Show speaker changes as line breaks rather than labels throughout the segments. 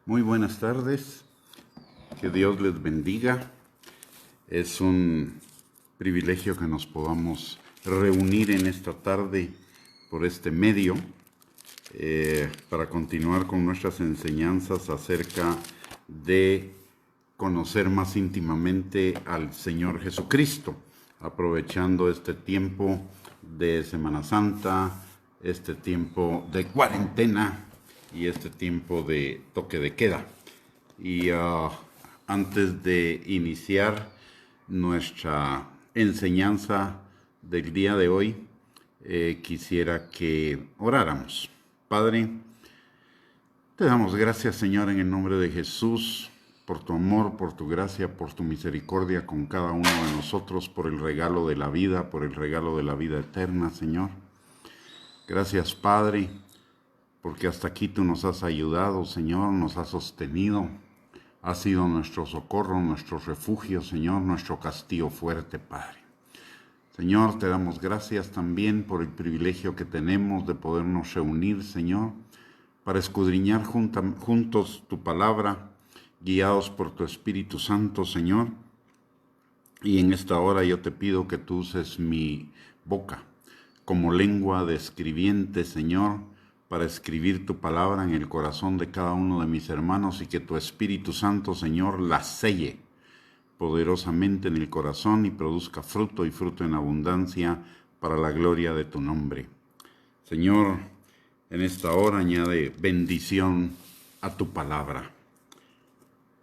Muy buenas tardes, que Dios les bendiga. Es un privilegio que nos podamos reunir en esta tarde por este medio para continuar con nuestras enseñanzas acerca de conocer más íntimamente al Señor Jesucristo, aprovechando este tiempo de Semana Santa, este tiempo de cuarentena y este tiempo de toque de queda. Y antes de iniciar nuestra enseñanza del día de hoy, quisiera que oráramos. Padre, te damos gracias, Señor, en el nombre de Jesús, por tu amor, por tu gracia, por tu misericordia con cada uno de nosotros, por el regalo de la vida, por el regalo de la vida eterna, Señor. Gracias, Padre, porque hasta aquí tú nos has ayudado, Señor, nos has sostenido. Has sido nuestro socorro, nuestro refugio, Señor, nuestro castillo fuerte, Padre. Señor, te damos gracias también por el privilegio que tenemos de podernos reunir, Señor, para escudriñar juntos tu palabra, guiados por tu Espíritu Santo, Señor. Y en esta hora yo te pido que tú uses mi boca como lengua de escribiente, Señor, para escribir tu palabra en el corazón de cada uno de mis hermanos y que tu Espíritu Santo, Señor, la selle poderosamente en el corazón y produzca fruto y fruto en abundancia para la gloria de tu nombre. Señor, en esta hora añade bendición a tu palabra.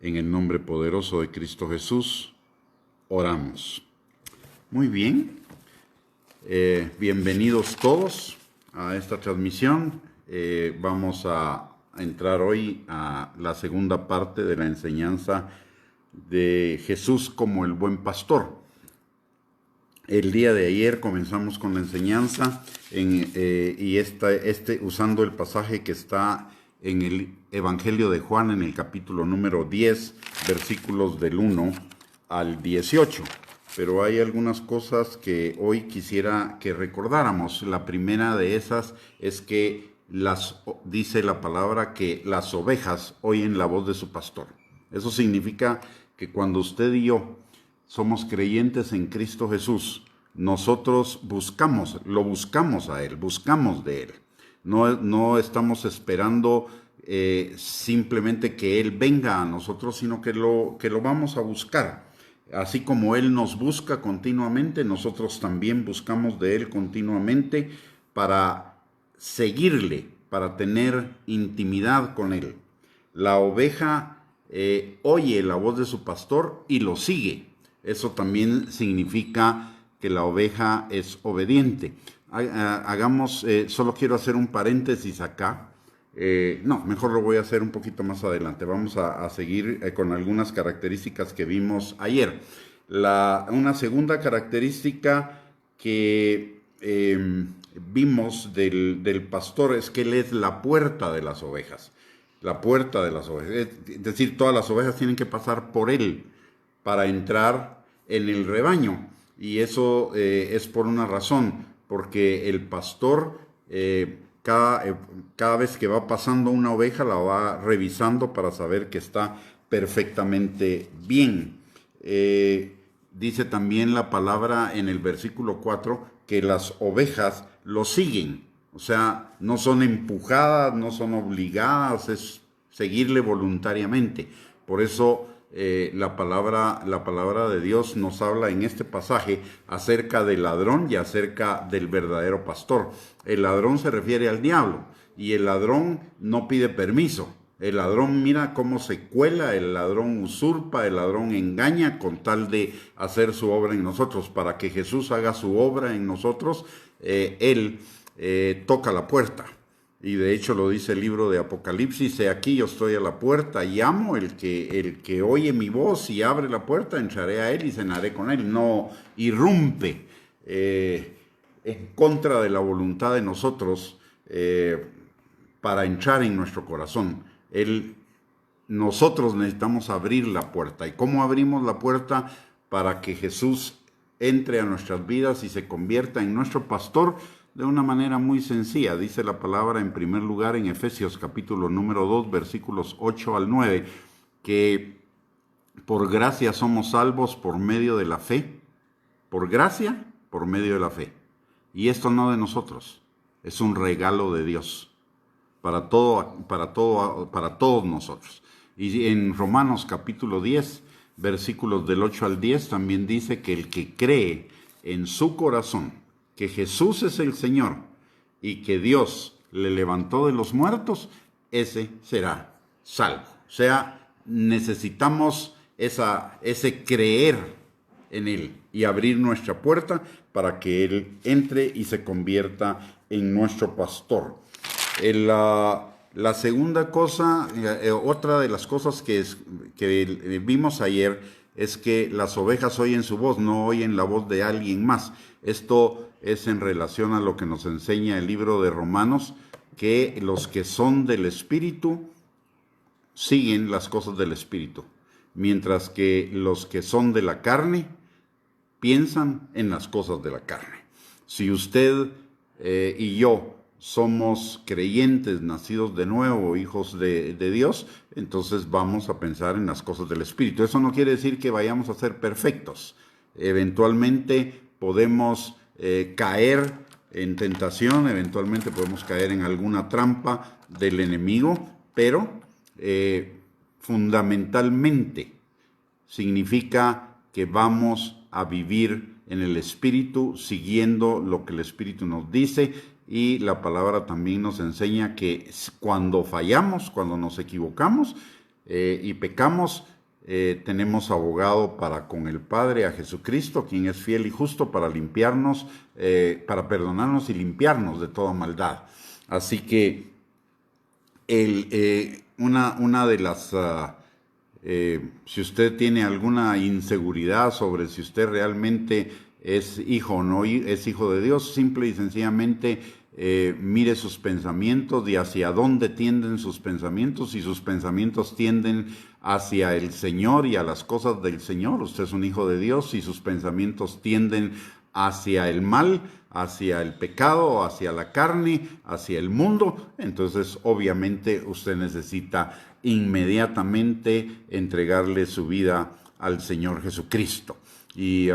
En el nombre poderoso de Cristo Jesús, oramos. Muy bien, bienvenidos todos a esta transmisión. Vamos a entrar hoy a la segunda parte de la enseñanza de Jesús como el buen pastor. El día de ayer comenzamos con la enseñanza usando el pasaje que está en el Evangelio de Juan, en el capítulo número 10, versículos del 1 al 18. Pero hay algunas cosas que hoy quisiera que recordáramos. La primera de esas es que dice la palabra que las ovejas oyen la voz de su pastor. Eso significa que cuando usted y yo somos creyentes en Cristo Jesús, nosotros lo buscamos a Él, buscamos de Él. No estamos esperando simplemente que Él venga a nosotros, sino que lo vamos a buscar. Así como Él nos busca continuamente, nosotros también buscamos de Él continuamente para seguirle, para tener intimidad con Él. La oveja oye la voz de su pastor y lo sigue. Eso también significa que la oveja es obediente. Solo quiero hacer un paréntesis acá. Mejor lo voy a hacer un poquito más adelante. Vamos a seguir con algunas características que vimos ayer. Una segunda característica que vimos del pastor es que él es la puerta de las ovejas. La puerta de las ovejas. Es decir, todas las ovejas tienen que pasar por él para entrar en el rebaño. Y eso es por una razón, porque el pastor cada vez que va pasando una oveja la va revisando para saber que está perfectamente bien. Dice también la palabra en el versículo 4 que las ovejas lo siguen. O sea, no son empujadas, no son obligadas, es seguirle voluntariamente. Por eso la palabra de Dios nos habla en este pasaje acerca del ladrón y acerca del verdadero pastor. El ladrón se refiere al diablo y el ladrón no pide permiso. El ladrón mira cómo se cuela, el ladrón usurpa, el ladrón engaña con tal de hacer su obra en nosotros. Para que Jesús haga su obra en nosotros, Él toca la puerta. Y de hecho lo dice el libro de Apocalipsis: he aquí yo estoy a la puerta y llamo, el que oye mi voz y abre la puerta, entraré a él y cenaré con él. No irrumpe en contra de la voluntad de nosotros para entrar en nuestro corazón. Nosotros necesitamos abrir la puerta. ¿Y cómo abrimos la puerta para que Jesús entre a nuestras vidas y se convierta en nuestro pastor? de una manera muy sencilla. Dice la palabra en primer lugar en Efesios capítulo número 2, versículos 8 al 9, que por gracia somos salvos por medio de la fe. Por gracia, por medio de la fe. Y esto no de nosotros, es un regalo de Dios para todos nosotros. Y en Romanos capítulo 10, versículos del 8 al 10, también dice que el que cree en su corazón que Jesús es el Señor y que Dios le levantó de los muertos, ese será salvo. O sea, necesitamos ese creer en Él y abrir nuestra puerta para que Él entre y se convierta en nuestro pastor. La segunda cosa, otra de las cosas que vimos ayer es que las ovejas oyen su voz, no oyen la voz de alguien más. Esto es en relación a lo que nos enseña el libro de Romanos, que los que son del Espíritu siguen las cosas del Espíritu, mientras que los que son de la carne piensan en las cosas de la carne. Si usted y yo somos creyentes, nacidos de nuevo, hijos de Dios, entonces vamos a pensar en las cosas del Espíritu. Eso no quiere decir que vayamos a ser perfectos. Eventualmente podemos caer en tentación, eventualmente podemos caer en alguna trampa del enemigo, pero fundamentalmente significa que vamos a vivir en el Espíritu, siguiendo lo que el Espíritu nos dice. Y la palabra también nos enseña que cuando fallamos, cuando nos equivocamos y pecamos, tenemos abogado para con el Padre, a Jesucristo, quien es fiel y justo para limpiarnos, para perdonarnos y limpiarnos de toda maldad. Así que una de las... si usted tiene alguna inseguridad sobre si usted realmente es hijo o no es hijo de Dios, simple y sencillamente mire sus pensamientos y hacia dónde tienden sus pensamientos. Si sus pensamientos tienden hacia el Señor y a las cosas del Señor, usted es un hijo de Dios. Si sus pensamientos tienden hacia el mal, hacia el pecado, hacia la carne, hacia el mundo, entonces obviamente usted necesita inmediatamente entregarle su vida al Señor Jesucristo. Y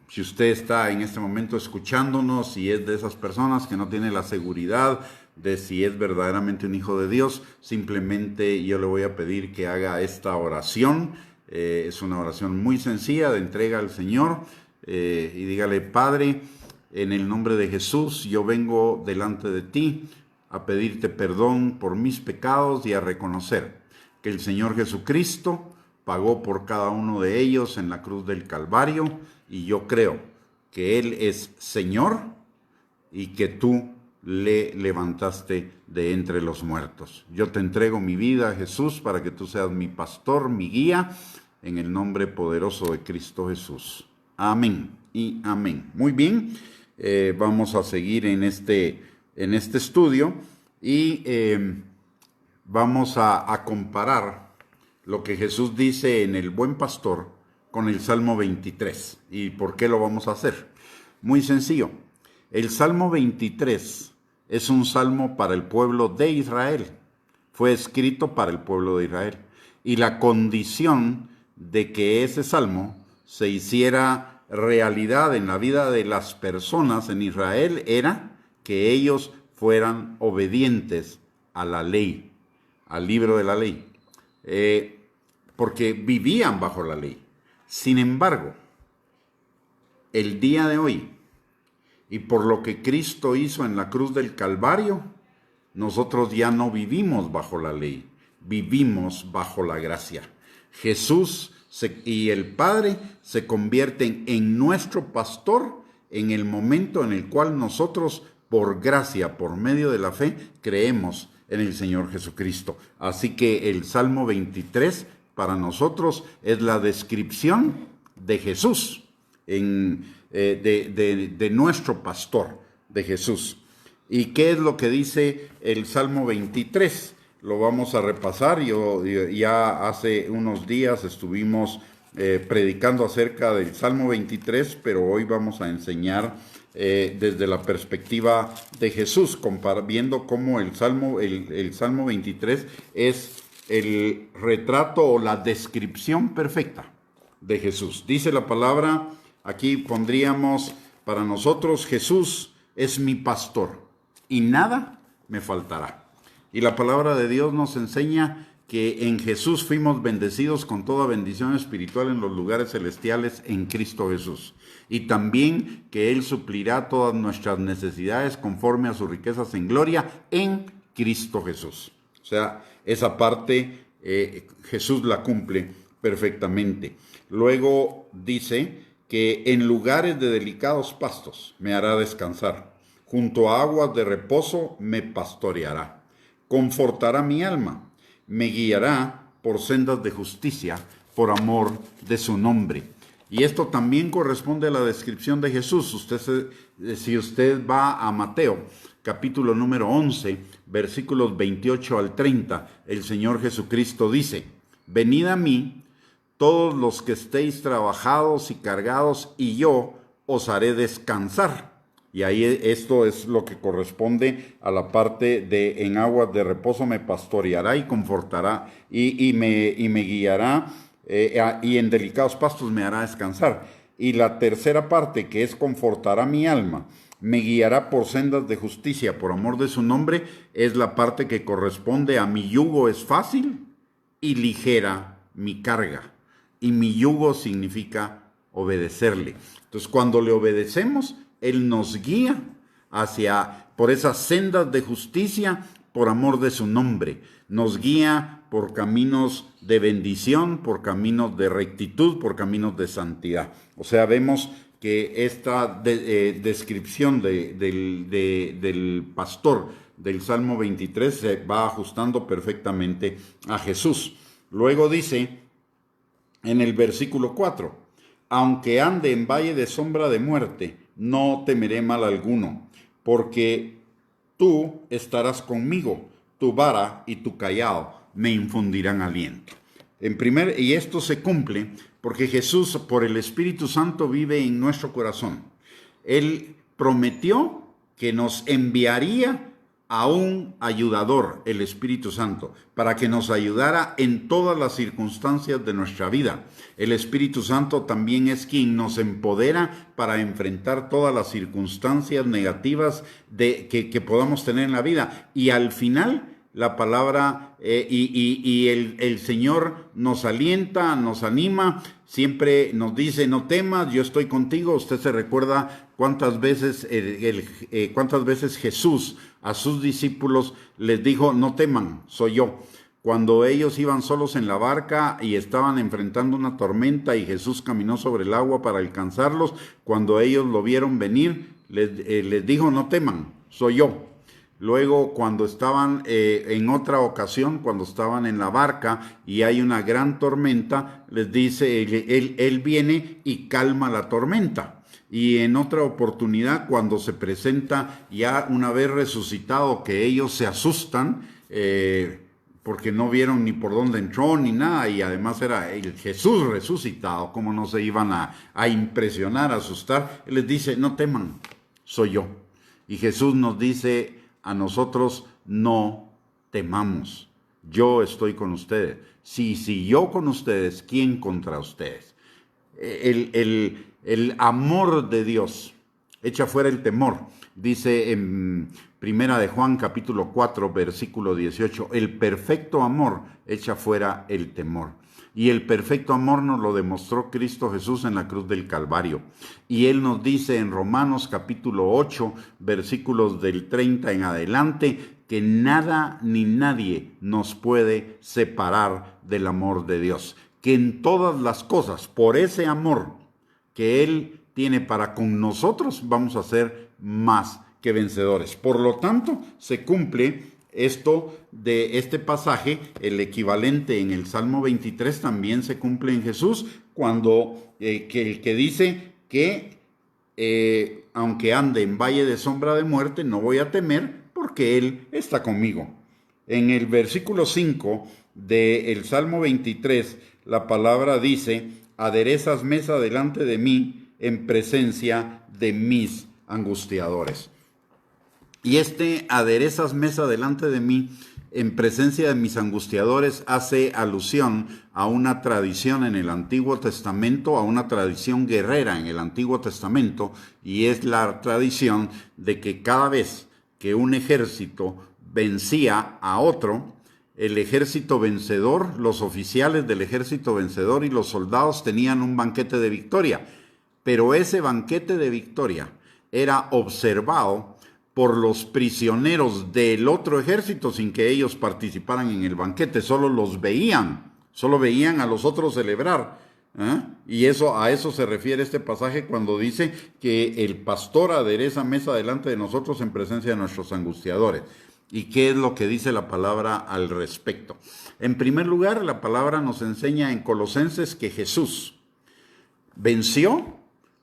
si usted está en este momento escuchándonos y es de esas personas que no tiene la seguridad de si es verdaderamente un hijo de Dios, simplemente yo le voy a pedir que haga esta oración. Es una oración muy sencilla de entrega al Señor, y dígale: Padre, en el nombre de Jesús, yo vengo delante de ti a pedirte perdón por mis pecados y a reconocer que el Señor Jesucristo pagó por cada uno de ellos en la cruz del Calvario, y yo creo que Él es Señor y que tú le levantaste de entre los muertos. Yo te entrego mi vida, Jesús, para que tú seas mi pastor, mi guía, en el nombre poderoso de Cristo Jesús. Amén y amén. Muy bien, vamos a seguir en este estudio y vamos a comparar lo que Jesús dice en el Buen Pastor con el Salmo 23. ¿Y por qué lo vamos a hacer? Muy sencillo. El Salmo 23 es un salmo para el pueblo de Israel. Fue escrito para el pueblo de Israel. Y la condición de que ese salmo se hiciera realidad en la vida de las personas en Israel era que ellos fueran obedientes a la ley, al libro de la ley, porque vivían bajo la ley. Sin embargo, el día de hoy, y por lo que Cristo hizo en la cruz del Calvario, nosotros ya no vivimos bajo la ley, vivimos bajo la gracia. Jesús y el Padre se convierten en nuestro pastor en el momento en el cual nosotros, por gracia, por medio de la fe, creemos en el Señor Jesucristo. Así que el Salmo 23 para nosotros es la descripción de Jesús, de nuestro pastor, de Jesús. ¿Y qué es lo que dice el Salmo 23? Lo vamos a repasar. Yo ya hace unos días estuvimos predicando acerca del Salmo 23, pero hoy vamos a enseñar desde la perspectiva de Jesús, viendo cómo el Salmo 23 es el retrato o la descripción perfecta de Jesús. Dice la palabra, aquí pondríamos para nosotros: Jesús es mi pastor y nada me faltará. Y la palabra de Dios nos enseña que en Jesús fuimos bendecidos con toda bendición espiritual en los lugares celestiales en Cristo Jesús. Y también que Él suplirá todas nuestras necesidades conforme a sus riquezas en gloria en Cristo Jesús. O sea, esa parte Jesús la cumple perfectamente. Luego dice que en lugares de delicados pastos me hará descansar. Junto a aguas de reposo me pastoreará. Confortará mi alma. Me guiará por sendas de justicia, por amor de su nombre. Y esto también corresponde a la descripción de Jesús. Si usted va a Mateo, capítulo número 11, versículos 28 al 30, el Señor Jesucristo dice: venid a mí, todos los que estéis trabajados y cargados, y yo os haré descansar. Y ahí esto es lo que corresponde a la parte de en aguas de reposo me pastoreará y confortará y me guiará, y en delicados pastos me hará descansar. Y la tercera parte, que es confortará mi alma, me guiará por sendas de justicia, por amor de su nombre, es la parte que corresponde a mi yugo es fácil y ligera mi carga. Y mi yugo significa obedecerle. Entonces, cuando le obedecemos, Él nos guía por esas sendas de justicia, por amor de su nombre. Nos guía por caminos de bendición, por caminos de rectitud, por caminos de santidad. O sea, vemos que esta descripción del pastor del Salmo 23 se va ajustando perfectamente a Jesús. Luego dice en el versículo 4: aunque ande en valle de sombra de muerte, no temeré mal alguno, porque tú estarás conmigo, tu vara y tu cayado me infundirán aliento. Y esto se cumple porque Jesús, por el Espíritu Santo, vive en nuestro corazón. Él prometió que nos enviaría a un ayudador, el Espíritu Santo, para que nos ayudara en todas las circunstancias de nuestra vida. El Espíritu Santo también es quien nos empodera para enfrentar todas las circunstancias negativas que podamos tener en la vida. Y al final, la palabra el Señor nos alienta, nos anima, siempre nos dice: no temas, yo estoy contigo. Usted se recuerda cuántas veces Jesús a sus discípulos les dijo: no teman, soy yo. Cuando ellos iban solos en la barca y estaban enfrentando una tormenta y Jesús caminó sobre el agua para alcanzarlos, cuando ellos lo vieron venir, les dijo: no teman, soy yo. Luego, cuando estaban en otra ocasión, cuando estaban en la barca y hay una gran tormenta, les dice, él viene y calma la tormenta. Y en otra oportunidad, cuando se presenta ya una vez resucitado, que ellos se asustan porque no vieron ni por dónde entró ni nada, y además era el Jesús resucitado, ¿cómo no se iban a impresionar, a asustar? Él les dice: no teman, soy yo. Y Jesús nos dice a nosotros: no temamos, yo estoy con ustedes. Si yo con ustedes, ¿quién contra ustedes? El amor de Dios echa fuera el temor. Dice en Primera de Juan, capítulo 4, versículo 18, el perfecto amor echa fuera el temor. Y el perfecto amor nos lo demostró Cristo Jesús en la cruz del Calvario. Y Él nos dice en Romanos capítulo 8, versículos del 30 en adelante, que nada ni nadie nos puede separar del amor de Dios. Que en todas las cosas, por ese amor que Él tiene para con nosotros, vamos a ser más que vencedores. Por lo tanto, se cumple esto de este pasaje, el equivalente en el Salmo 23 también se cumple en Jesús, cuando que dice que aunque ande en valle de sombra de muerte, no voy a temer porque Él está conmigo. En el versículo 5 del Salmo 23, la palabra dice: aderezas mesa delante de mí en presencia de mis angustiadores. Y aderezas mesa delante de mí en presencia de mis angustiadores hace alusión a una tradición en el Antiguo Testamento, a una tradición guerrera en el Antiguo Testamento, y es la tradición de que cada vez que un ejército vencía a otro, el ejército vencedor, los oficiales del ejército vencedor y los soldados tenían un banquete de victoria, pero ese banquete de victoria era observado por los prisioneros del otro ejército sin que ellos participaran en el banquete, solo veían a los otros celebrar. Y a eso se refiere este pasaje cuando dice que el pastor adereza mesa delante de nosotros en presencia de nuestros angustiadores. ¿Y qué es lo que dice la palabra al respecto? En primer lugar, la palabra nos enseña en Colosenses que Jesús venció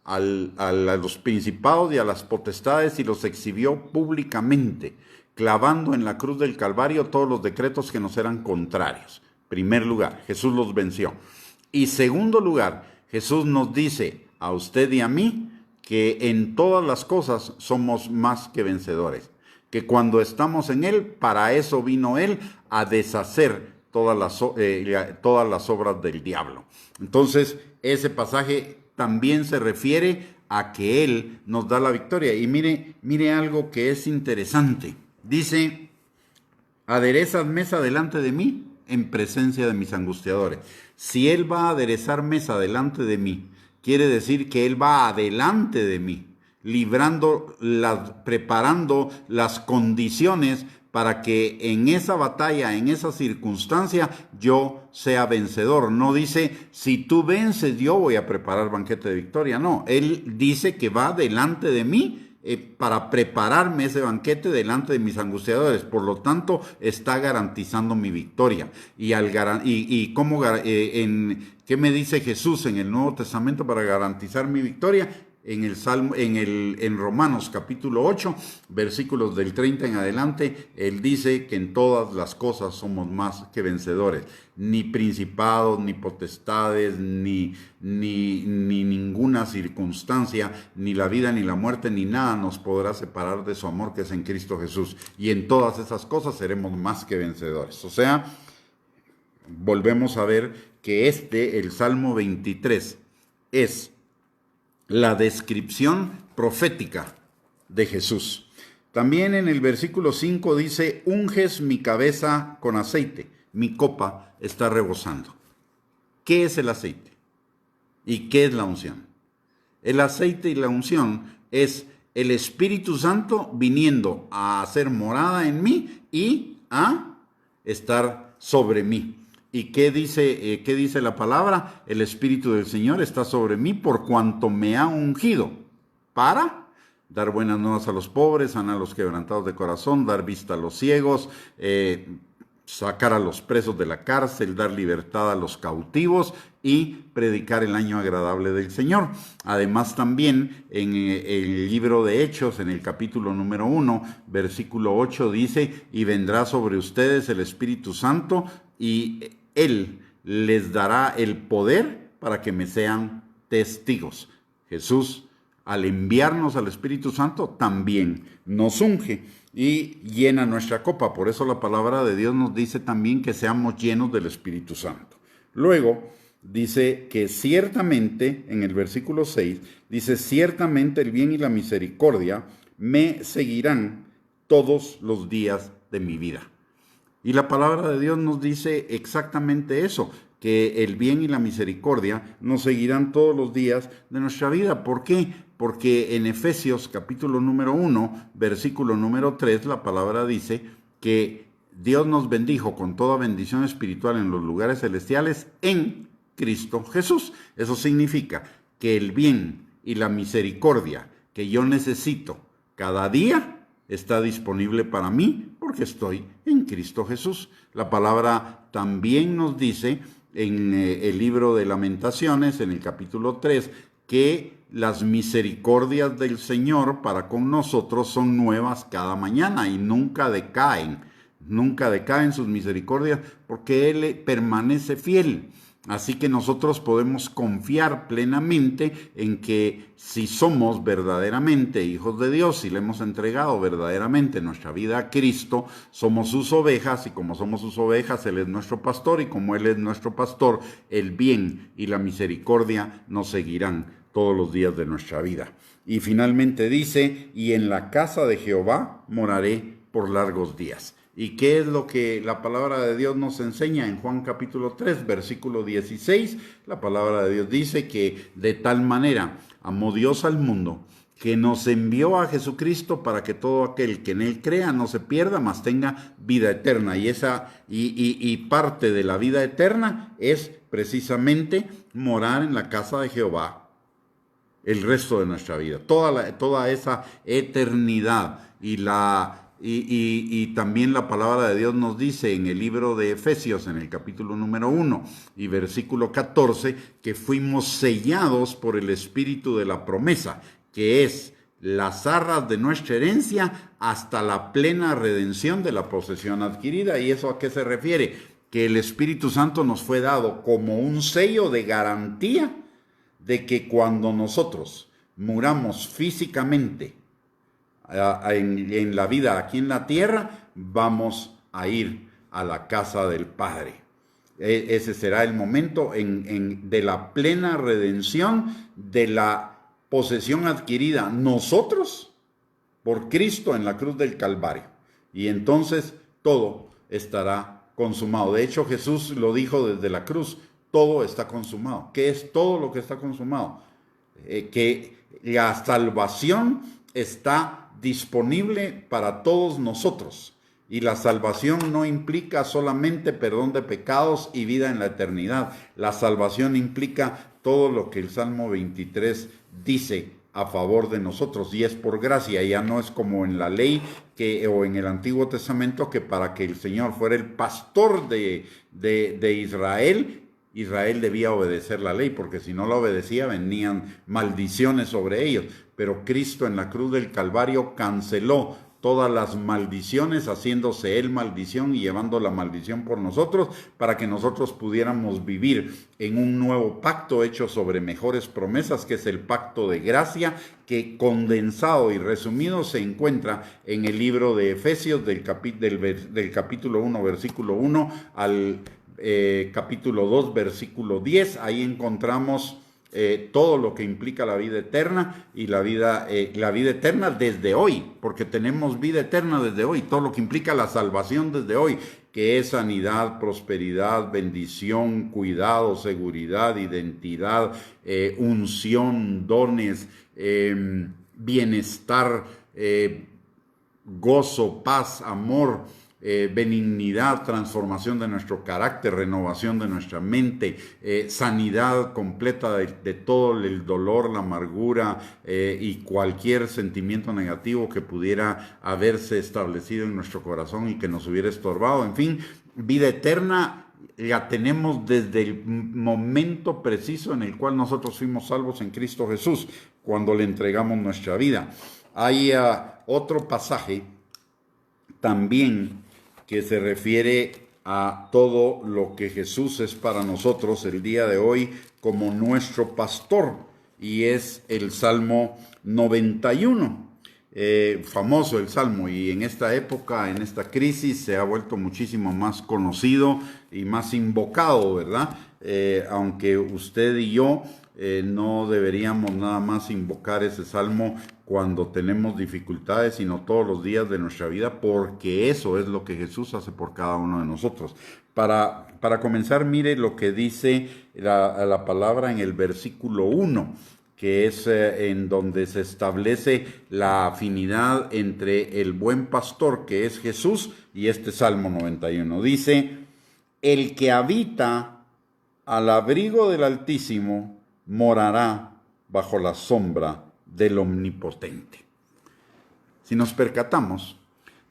a los principados y a las potestades y los exhibió públicamente, clavando en la cruz del Calvario todos los decretos que nos eran contrarios. Primer lugar, Jesús los venció. Y segundo lugar, Jesús nos dice a usted y a mí que en todas las cosas somos más que vencedores, que cuando estamos en Él, para eso vino Él, a deshacer todas las obras del diablo. Entonces, ese pasaje también se refiere a que Él nos da la victoria. Y mire algo que es interesante. Dice, aderezas mesa delante de mí en presencia de mis angustiadores. Si Él va a aderezar mesa delante de mí, quiere decir que Él va adelante de mí, preparando las condiciones para que en esa batalla, en esa circunstancia, yo sea vencedor. No dice, si tú vences, yo voy a preparar banquete de victoria. No, Él dice que va delante de mí para prepararme ese banquete delante de mis angustiadores. Por lo tanto, está garantizando mi victoria. ¿Qué me dice Jesús en el Nuevo Testamento para garantizar mi victoria? En Romanos capítulo 8, versículos del 30 en adelante, Él dice que en todas las cosas somos más que vencedores. Ni principados, ni potestades, ni ninguna circunstancia, ni la vida, ni la muerte, ni nada nos podrá separar de su amor que es en Cristo Jesús. Y en todas esas cosas seremos más que vencedores. O sea, volvemos a ver que el Salmo 23, es la descripción profética de Jesús. También en el versículo 5 dice, unges mi cabeza con aceite, mi copa está rebosando. ¿Qué es el aceite? ¿Y qué es la unción? El aceite y la unción es el Espíritu Santo viniendo a hacer morada en mí y a estar sobre mí. ¿Y qué dice la palabra? El Espíritu del Señor está sobre mí por cuanto me ha ungido para dar buenas nuevas a los pobres, sanar a los quebrantados de corazón, dar vista a los ciegos, sacar a los presos de la cárcel, dar libertad a los cautivos y predicar el año agradable del Señor. Además también en el libro de Hechos, en el capítulo número 1, versículo 8 dice, y vendrá sobre ustedes el Espíritu Santo y Él les dará el poder para que me sean testigos. Jesús, al enviarnos al Espíritu Santo, también nos unge y llena nuestra copa. Por eso la palabra de Dios nos dice también que seamos llenos del Espíritu Santo. Luego dice que ciertamente, en el versículo 6, dice, ciertamente el bien y la misericordia me seguirán todos los días de mi vida. Y la palabra de Dios nos dice exactamente eso, que el bien y la misericordia nos seguirán todos los días de nuestra vida. ¿Por qué? Porque en Efesios capítulo número 1, versículo número 3, la palabra dice que Dios nos bendijo con toda bendición espiritual en los lugares celestiales en Cristo Jesús. Eso significa que el bien y la misericordia que yo necesito cada día está disponible para mí porque estoy en Cristo Jesús. La palabra también nos dice en el libro de Lamentaciones, en el capítulo 3, que las misericordias del Señor para con nosotros son nuevas cada mañana y nunca decaen sus misericordias porque Él permanece fiel. Así que nosotros podemos confiar plenamente en que si somos verdaderamente hijos de Dios, si le hemos entregado verdaderamente nuestra vida a Cristo, somos sus ovejas, y como somos sus ovejas, Él es nuestro pastor, y como Él es nuestro pastor, el bien y la misericordia nos seguirán todos los días de nuestra vida. Y finalmente dice, y en la casa de Jehová moraré por largos días. ¿Y qué es lo que la palabra de Dios nos enseña en Juan capítulo 3, versículo 16? La palabra de Dios dice que de tal manera amó Dios al mundo, que nos envió a Jesucristo para que todo aquel que en Él crea no se pierda, mas tenga vida eterna. Y parte de la vida eterna es precisamente morar en la casa de Jehová el resto de nuestra vida, toda esa eternidad. Y también la palabra de Dios nos dice en el libro de Efesios, en el capítulo número 1 y versículo 14, que fuimos sellados por el Espíritu de la promesa, que es las arras de nuestra herencia hasta la plena redención de la posesión adquirida. ¿Y eso a qué se refiere? Que el Espíritu Santo nos fue dado como un sello de garantía de que cuando nosotros muramos físicamente en la vida aquí en la tierra, vamos a ir a la casa del Padre. Ese será el momento de la plena redención, de la posesión adquirida nosotros por Cristo en la cruz del Calvario. Y entonces todo estará consumado. De hecho, Jesús lo dijo desde la cruz, todo está consumado. ¿Qué es todo lo que está consumado? Que la salvación está disponible para todos nosotros, y la salvación no implica solamente perdón de pecados y vida en la eternidad. La salvación implica todo lo que el Salmo 23 dice a favor de nosotros, y es por gracia. Ya no es como en la ley o en el Antiguo Testamento, que para que el Señor fuera el pastor de Israel debía obedecer la ley, porque si no la obedecía venían maldiciones sobre ellos. Pero Cristo en la cruz del Calvario canceló todas las maldiciones, haciéndose Él maldición y llevando la maldición por nosotros, para que nosotros pudiéramos vivir en un nuevo pacto hecho sobre mejores promesas, que es el pacto de gracia, que condensado y resumido se encuentra en el libro de Efesios del capítulo 1, versículo 1 al capítulo 2, versículo 10. Ahí encontramos todo lo que implica la vida eterna, y la vida eterna desde hoy, porque tenemos vida eterna desde hoy, todo lo que implica la salvación desde hoy, que es sanidad, prosperidad, bendición, cuidado, seguridad, identidad, unción, dones, bienestar, gozo, paz, amor, benignidad, transformación de nuestro carácter, renovación de nuestra mente, sanidad completa de todo el dolor, la amargura y cualquier sentimiento negativo que pudiera haberse establecido en nuestro corazón y que nos hubiera estorbado. En fin, vida eterna la tenemos desde el momento preciso en el cual nosotros fuimos salvos en Cristo Jesús, cuando le entregamos nuestra vida. Hay otro pasaje también que se refiere a todo lo que Jesús es para nosotros el día de hoy como nuestro pastor, y es el Salmo 91. Famoso el Salmo, y en esta época, en esta crisis, se ha vuelto muchísimo más conocido y más invocado, ¿verdad? Aunque usted y yo no deberíamos nada más invocar ese Salmo cuando tenemos dificultades, sino todos los días de nuestra vida, porque eso es lo que Jesús hace por cada uno de nosotros. Para comenzar, mire lo que dice la palabra en el versículo 1, que es en donde se establece la afinidad entre el buen pastor, que es Jesús, y este Salmo 91. Dice: el que habita al abrigo del Altísimo morará bajo la sombra del Omnipotente. Si nos percatamos,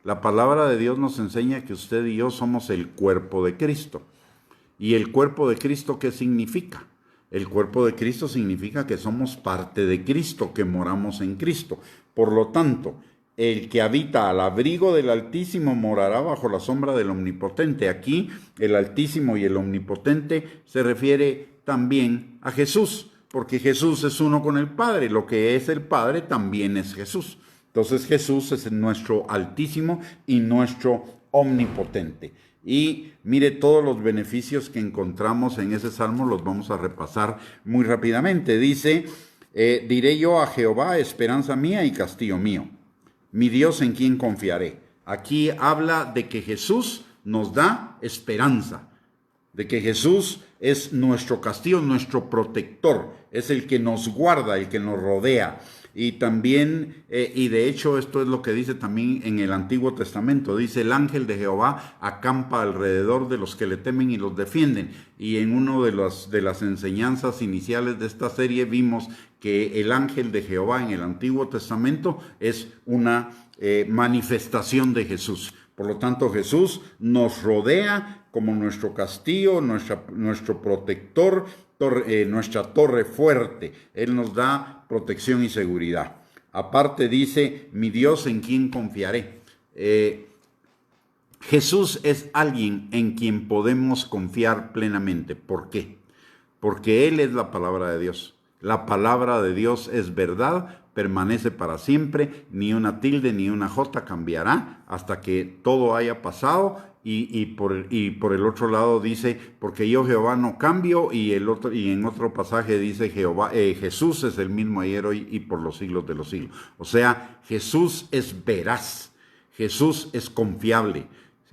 la palabra de Dios nos enseña que usted y yo somos el cuerpo de Cristo. ¿Y el cuerpo de Cristo qué significa? El cuerpo de Cristo significa que somos parte de Cristo, que moramos en Cristo. Por lo tanto, el que habita al abrigo del Altísimo morará bajo la sombra del Omnipotente. Aquí el Altísimo y el Omnipotente se refiere también a Jesús, porque Jesús es uno con el Padre. Lo que es el Padre también es Jesús. Entonces Jesús es nuestro Altísimo y nuestro Omnipotente. Y mire, todos los beneficios que encontramos en ese salmo los vamos a repasar muy rápidamente. Dice, diré yo a Jehová, esperanza mía y castillo mío, mi Dios en quien confiaré. Aquí habla de que Jesús nos da esperanza, de que Jesús es nuestro castillo, nuestro protector, es el que nos guarda, el que nos rodea. Y también, y de hecho esto es lo que dice también en el Antiguo Testamento, dice el ángel de Jehová acampa alrededor de los que le temen y los defienden. Y en una de las enseñanzas iniciales de esta serie vimos que el ángel de Jehová en el Antiguo Testamento es una manifestación de Jesús. Por lo tanto, Jesús nos rodea como nuestro castillo, nuestro protector, nuestra torre fuerte. Él nos da protección y seguridad. Aparte dice, mi Dios en quien confiaré. Jesús es alguien en quien podemos confiar plenamente. ¿Por qué? Porque Él es la palabra de Dios. La palabra de Dios es verdad, permanece para siempre, ni una tilde ni una jota cambiará hasta que todo haya pasado. Y por el otro lado dice, porque yo Jehová no cambio, y en otro pasaje dice, Jesús es el mismo ayer, hoy y por los siglos de los siglos. O sea, Jesús es veraz, Jesús es confiable.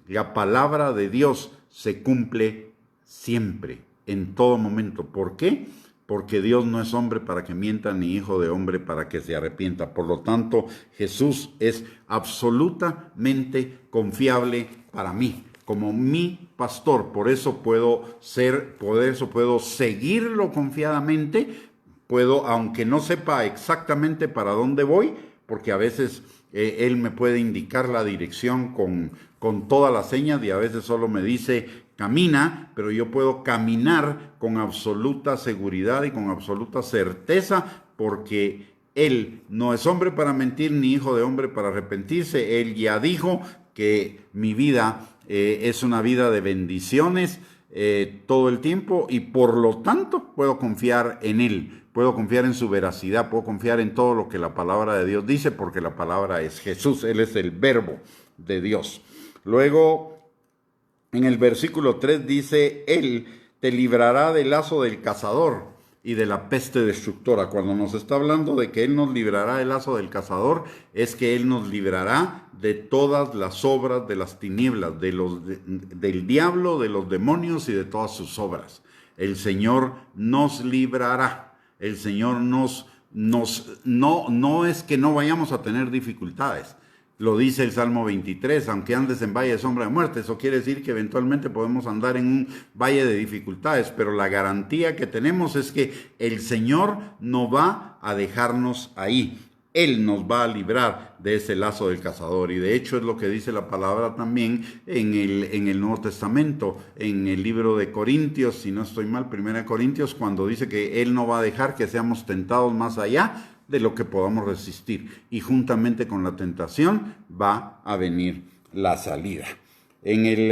La palabra de Dios se cumple siempre, en todo momento. ¿Por qué? Porque Dios no es hombre para que mienta, ni hijo de hombre para que se arrepienta. Por lo tanto, Jesús es absolutamente confiable para mí, como mi pastor. Por eso puedo seguirlo confiadamente. Aunque no sepa exactamente para dónde voy, porque a veces Él me puede indicar la dirección con todas las señas, y a veces solo me dice camina, pero yo puedo caminar con absoluta seguridad y con absoluta certeza, porque Él no es hombre para mentir, ni hijo de hombre para arrepentirse. Él ya dijo que mi vida es una vida de bendiciones todo el tiempo, y por lo tanto puedo confiar en Él, puedo confiar en su veracidad, puedo confiar en todo lo que la palabra de Dios dice, porque la palabra es Jesús, Él es el verbo de Dios. Luego, en el versículo 3 dice, Él te librará del lazo del cazador y de la peste destructora. Cuando nos está hablando de que Él nos librará del lazo del cazador, es que Él nos librará de todas las obras de las tinieblas, del diablo, de los demonios y de todas sus obras. El Señor nos librará. El Señor no es que no vayamos a tener dificultades. Lo dice el Salmo 23, aunque andes en valle de sombra de muerte. Eso quiere decir que eventualmente podemos andar en un valle de dificultades, pero la garantía que tenemos es que el Señor no va a dejarnos ahí. Él nos va a librar de ese lazo del cazador. Y de hecho es lo que dice la palabra también en el Nuevo Testamento, en el libro de Corintios, si no estoy mal, 1 Corintios, cuando dice que Él no va a dejar que seamos tentados más allá de lo que podamos resistir, y juntamente con la tentación va a venir la salida. Y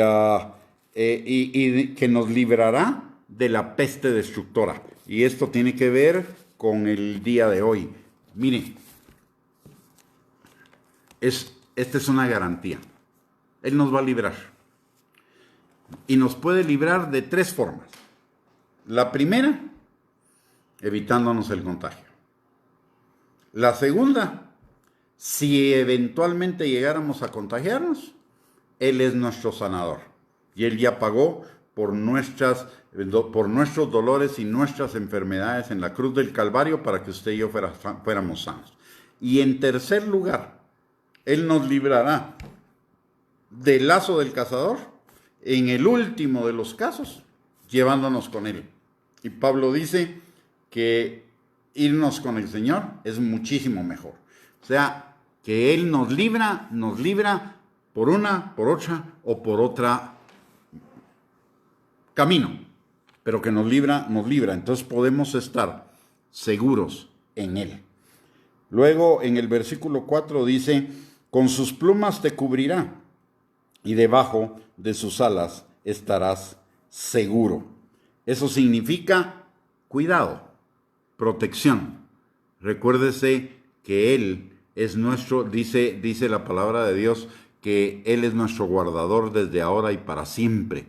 que nos librará de la peste destructora. Y esto tiene que ver con el día de hoy. Mire, esta es una garantía. Él nos va a librar. Y nos puede librar de 3 formas. La primera, evitándonos el contagio. La segunda, si eventualmente llegáramos a contagiarnos, Él es nuestro sanador. Y Él ya pagó por nuestros dolores y nuestras enfermedades en la cruz del Calvario para que usted y yo fuéramos sanos. Y en tercer lugar, Él nos librará del lazo del cazador, en el último de los casos, llevándonos con Él. Y Pablo dice que irnos con el Señor es muchísimo mejor. O sea, que Él nos libra por una, por otra o por otra camino, pero que nos libra. Entonces podemos estar seguros en Él. Luego en el versículo 4 dice, Con sus plumas te cubrirá y debajo de sus alas estarás seguro. Eso significa cuidado, protección. Recuérdese que Él es nuestro, dice la palabra de Dios, que Él es nuestro guardador desde ahora y para siempre,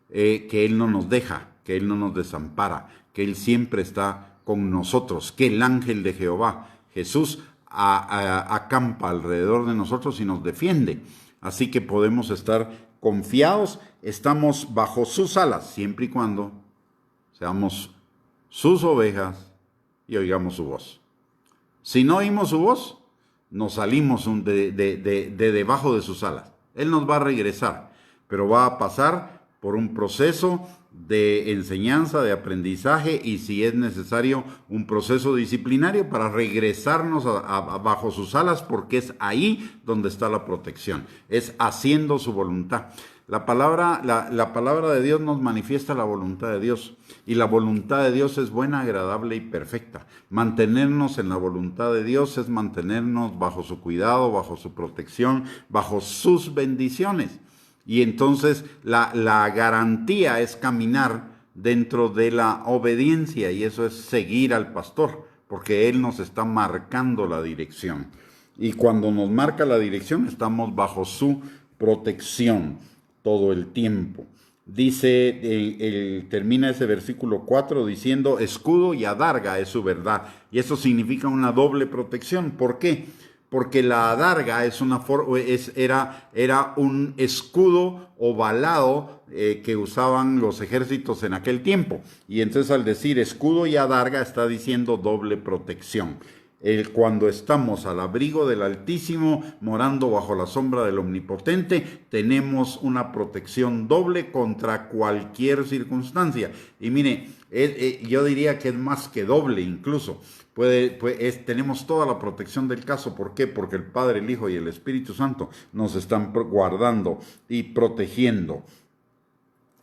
que Él no nos deja, que Él no nos desampara, que Él siempre está con nosotros, que el ángel de Jehová, Jesús, acampa alrededor de nosotros y nos defiende. Así que podemos estar confiados, estamos bajo sus alas, siempre y cuando seamos sus ovejas y oigamos su voz. Si no oímos su voz, nos salimos de debajo de sus alas. Él nos va a regresar, pero va a pasar por un proceso de enseñanza, de aprendizaje y, si es necesario, un proceso disciplinario para regresarnos bajo sus alas, porque es ahí donde está la protección, es haciendo su voluntad. La palabra de Dios nos manifiesta la voluntad de Dios, y la voluntad de Dios es buena, agradable y perfecta. Mantenernos en la voluntad de Dios es mantenernos bajo su cuidado, bajo su protección, bajo sus bendiciones. Y entonces la garantía es caminar dentro de la obediencia, y eso es seguir al pastor, porque Él nos está marcando la dirección. Y cuando nos marca la dirección, estamos bajo su protección todo el tiempo. Dice, termina ese versículo 4 diciendo, escudo y adarga es su verdad. Y eso significa una doble protección. ¿Por qué? Porque la adarga era un escudo ovalado que usaban los ejércitos en aquel tiempo. Y entonces, al decir escudo y adarga, está diciendo doble protección. Cuando estamos al abrigo del Altísimo, morando bajo la sombra del Omnipotente, tenemos una protección doble contra cualquier circunstancia. Y mire, yo diría que es más que doble incluso. Tenemos toda la protección del caso. ¿Por qué? Porque el Padre, el Hijo y el Espíritu Santo nos están guardando y protegiendo.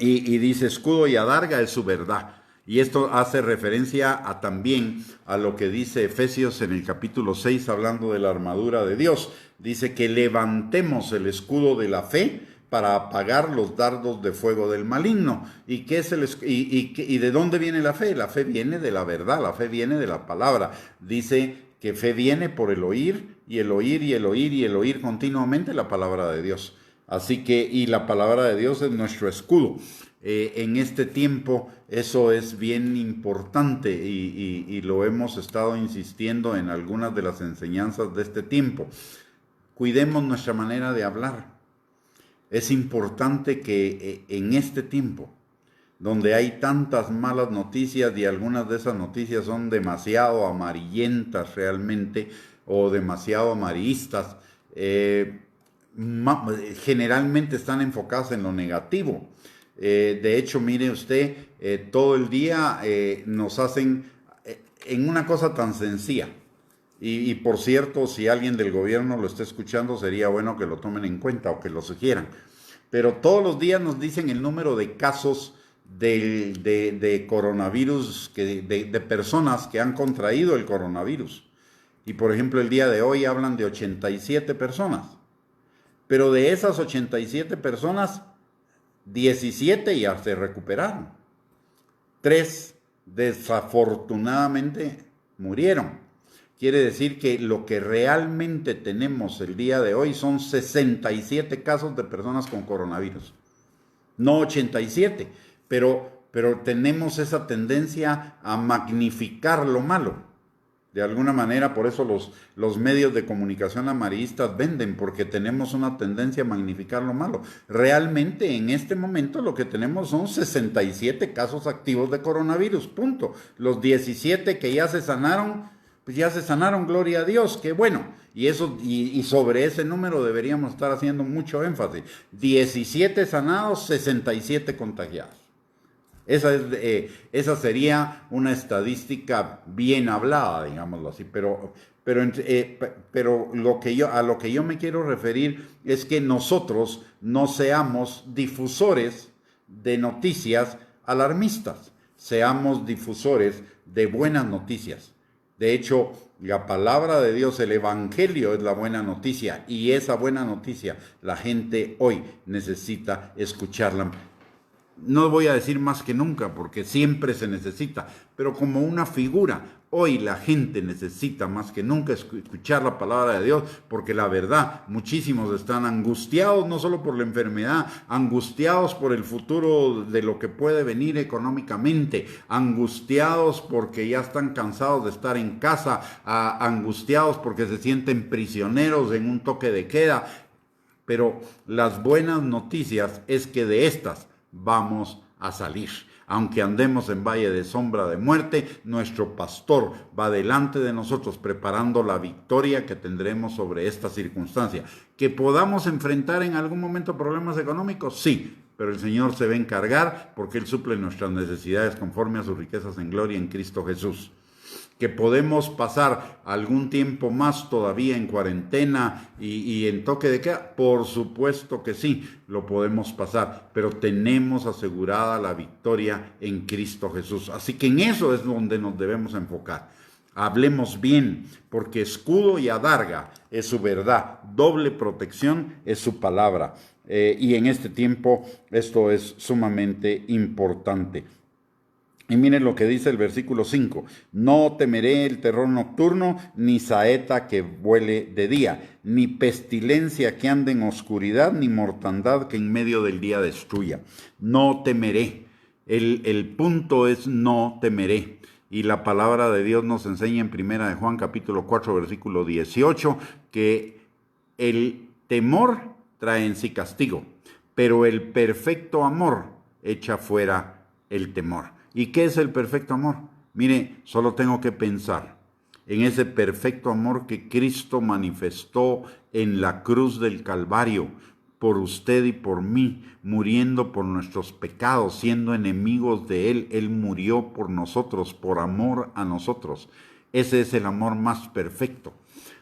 Y dice, escudo y adarga es su verdad. Y esto hace referencia también a lo que dice Efesios en el capítulo 6, hablando de la armadura de Dios. Dice que levantemos el escudo de la fe para apagar los dardos de fuego del maligno. ¿Y qué es y de dónde viene la fe? La fe viene de la verdad, la fe viene de la palabra. Dice que fe viene por el oír, y el oír, y el oír, y el oír continuamente la palabra de Dios. Así que, y la palabra de Dios es nuestro escudo. En este tiempo eso es bien importante y lo hemos estado insistiendo en algunas de las enseñanzas de este tiempo. Cuidemos nuestra manera de hablar. Es importante que en este tiempo, donde hay tantas malas noticias y algunas de esas noticias son demasiado amarillentas realmente o demasiado amarillistas, generalmente están enfocadas en lo negativo. De hecho, mire usted, todo el día nos hacen en una cosa tan sencilla. Y por cierto, si alguien del gobierno lo está escuchando, sería bueno que lo tomen en cuenta o que lo sugieran. Pero todos los días nos dicen el número de casos de coronavirus, de personas que han contraído el coronavirus. Y por ejemplo, el día de hoy hablan de 87 personas. Pero de esas 87 personas, 17 ya se recuperaron. 3 desafortunadamente murieron. Quiere decir que lo que realmente tenemos el día de hoy son 67 casos de personas con coronavirus. No 87, pero tenemos esa tendencia a magnificar lo malo. De alguna manera, por eso los medios de comunicación amarillistas venden, porque tenemos una tendencia a magnificar lo malo. Realmente, en este momento, lo que tenemos son 67 casos activos de coronavirus, punto. Los 17 que ya se sanaron, pues ya se sanaron, gloria a Dios, qué bueno. Y sobre ese número deberíamos estar haciendo mucho énfasis. 17 sanados, 67 contagiados. Esa sería una estadística bien hablada, digámoslo así, pero a lo que yo me quiero referir es que nosotros no seamos difusores de noticias alarmistas, seamos difusores de buenas noticias. De hecho, la palabra de Dios, el evangelio es la buena noticia, y esa buena noticia la gente hoy necesita escucharla. No voy a decir más que nunca, porque siempre se necesita, pero como una figura. Hoy la gente necesita más que nunca escuchar la palabra de Dios, porque la verdad, muchísimos están angustiados, no solo por la enfermedad, angustiados por el futuro de lo que puede venir económicamente, angustiados porque ya están cansados de estar en casa, angustiados porque se sienten prisioneros en un toque de queda. Pero las buenas noticias es que de estas vamos a salir. Aunque andemos en valle de sombra de muerte, nuestro pastor va delante de nosotros preparando la victoria que tendremos sobre esta circunstancia. ¿Que podamos enfrentar en algún momento problemas económicos? Sí, pero el Señor se va a encargar porque Él suple nuestras necesidades conforme a sus riquezas en gloria en Cristo Jesús. Que podemos pasar algún tiempo más todavía en cuarentena y en toque de queda, por supuesto que sí, lo podemos pasar, pero tenemos asegurada la victoria en Cristo Jesús. Así que en eso es donde nos debemos enfocar. Hablemos bien, porque escudo y adarga es su verdad, doble protección es su palabra. Y en este tiempo esto es sumamente importante. Y miren lo que dice el versículo 5. No temeré el terror nocturno, ni saeta que vuele de día, ni pestilencia que ande en oscuridad, ni mortandad que en medio del día destruya. No temeré. El punto es no temeré. Y la palabra de Dios nos enseña en 1 de Juan capítulo 4 versículo 18 que el temor trae en sí castigo, pero el perfecto amor echa fuera el temor. ¿Y qué es el perfecto amor? Mire, solo tengo que pensar en ese perfecto amor que Cristo manifestó en la cruz del Calvario por usted y por mí, muriendo por nuestros pecados, siendo enemigos de Él. Él murió por nosotros, por amor a nosotros. Ese es el amor más perfecto.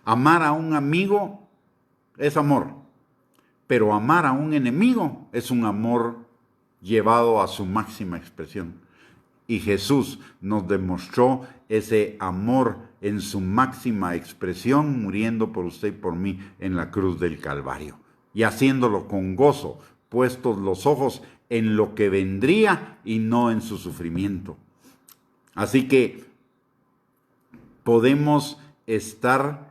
Amar a un amigo es amor, pero amar a un enemigo es un amor llevado a su máxima expresión. Y Jesús nos demostró ese amor en su máxima expresión, muriendo por usted y por mí en la cruz del Calvario. Y haciéndolo con gozo, puestos los ojos en lo que vendría y no en su sufrimiento. Así que podemos estar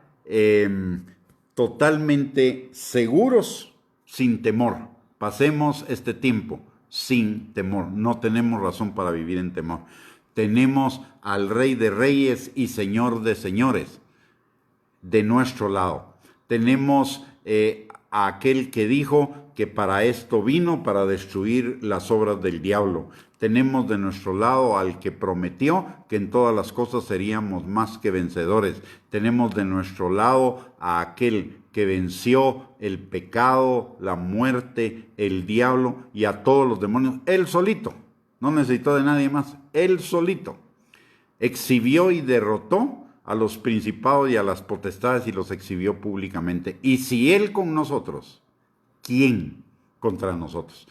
totalmente seguros sin temor. Pasemos este tiempo sin temor. No tenemos razón para vivir en temor. Tenemos al Rey de Reyes y Señor de Señores de nuestro lado. Tenemos a aquel que dijo que para esto vino, para destruir las obras del diablo. Tenemos de nuestro lado al que prometió que en todas las cosas seríamos más que vencedores. Tenemos de nuestro lado a aquel que venció el pecado, la muerte, el diablo y a todos los demonios. Él solito, no necesitó de nadie más. Él solito exhibió y derrotó a los principados y a las potestades y los exhibió públicamente. Y si Él con nosotros, ¿quién contra nosotros?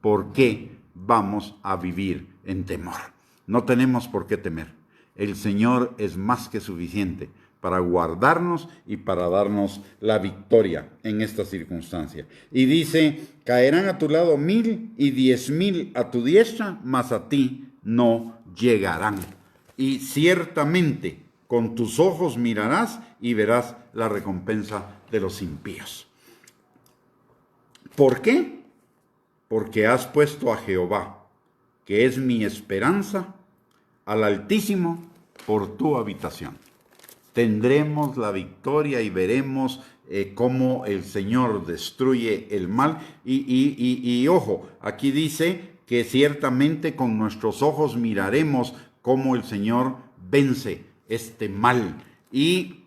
¿Por qué vamos a vivir en temor? No tenemos por qué temer. El Señor es más que suficiente para guardarnos y para darnos la victoria en esta circunstancia. Y dice, caerán a tu lado 1000 y 10,000 a tu diestra, mas a ti no llegarán. Y ciertamente con tus ojos mirarás y verás la recompensa de los impíos. ¿Por qué? Porque has puesto a Jehová, que es mi esperanza, al Altísimo por tu habitación. Tendremos la victoria y veremos cómo el Señor destruye el mal. Y ojo, aquí dice que ciertamente con nuestros ojos miraremos cómo el Señor vence este mal. ¿Y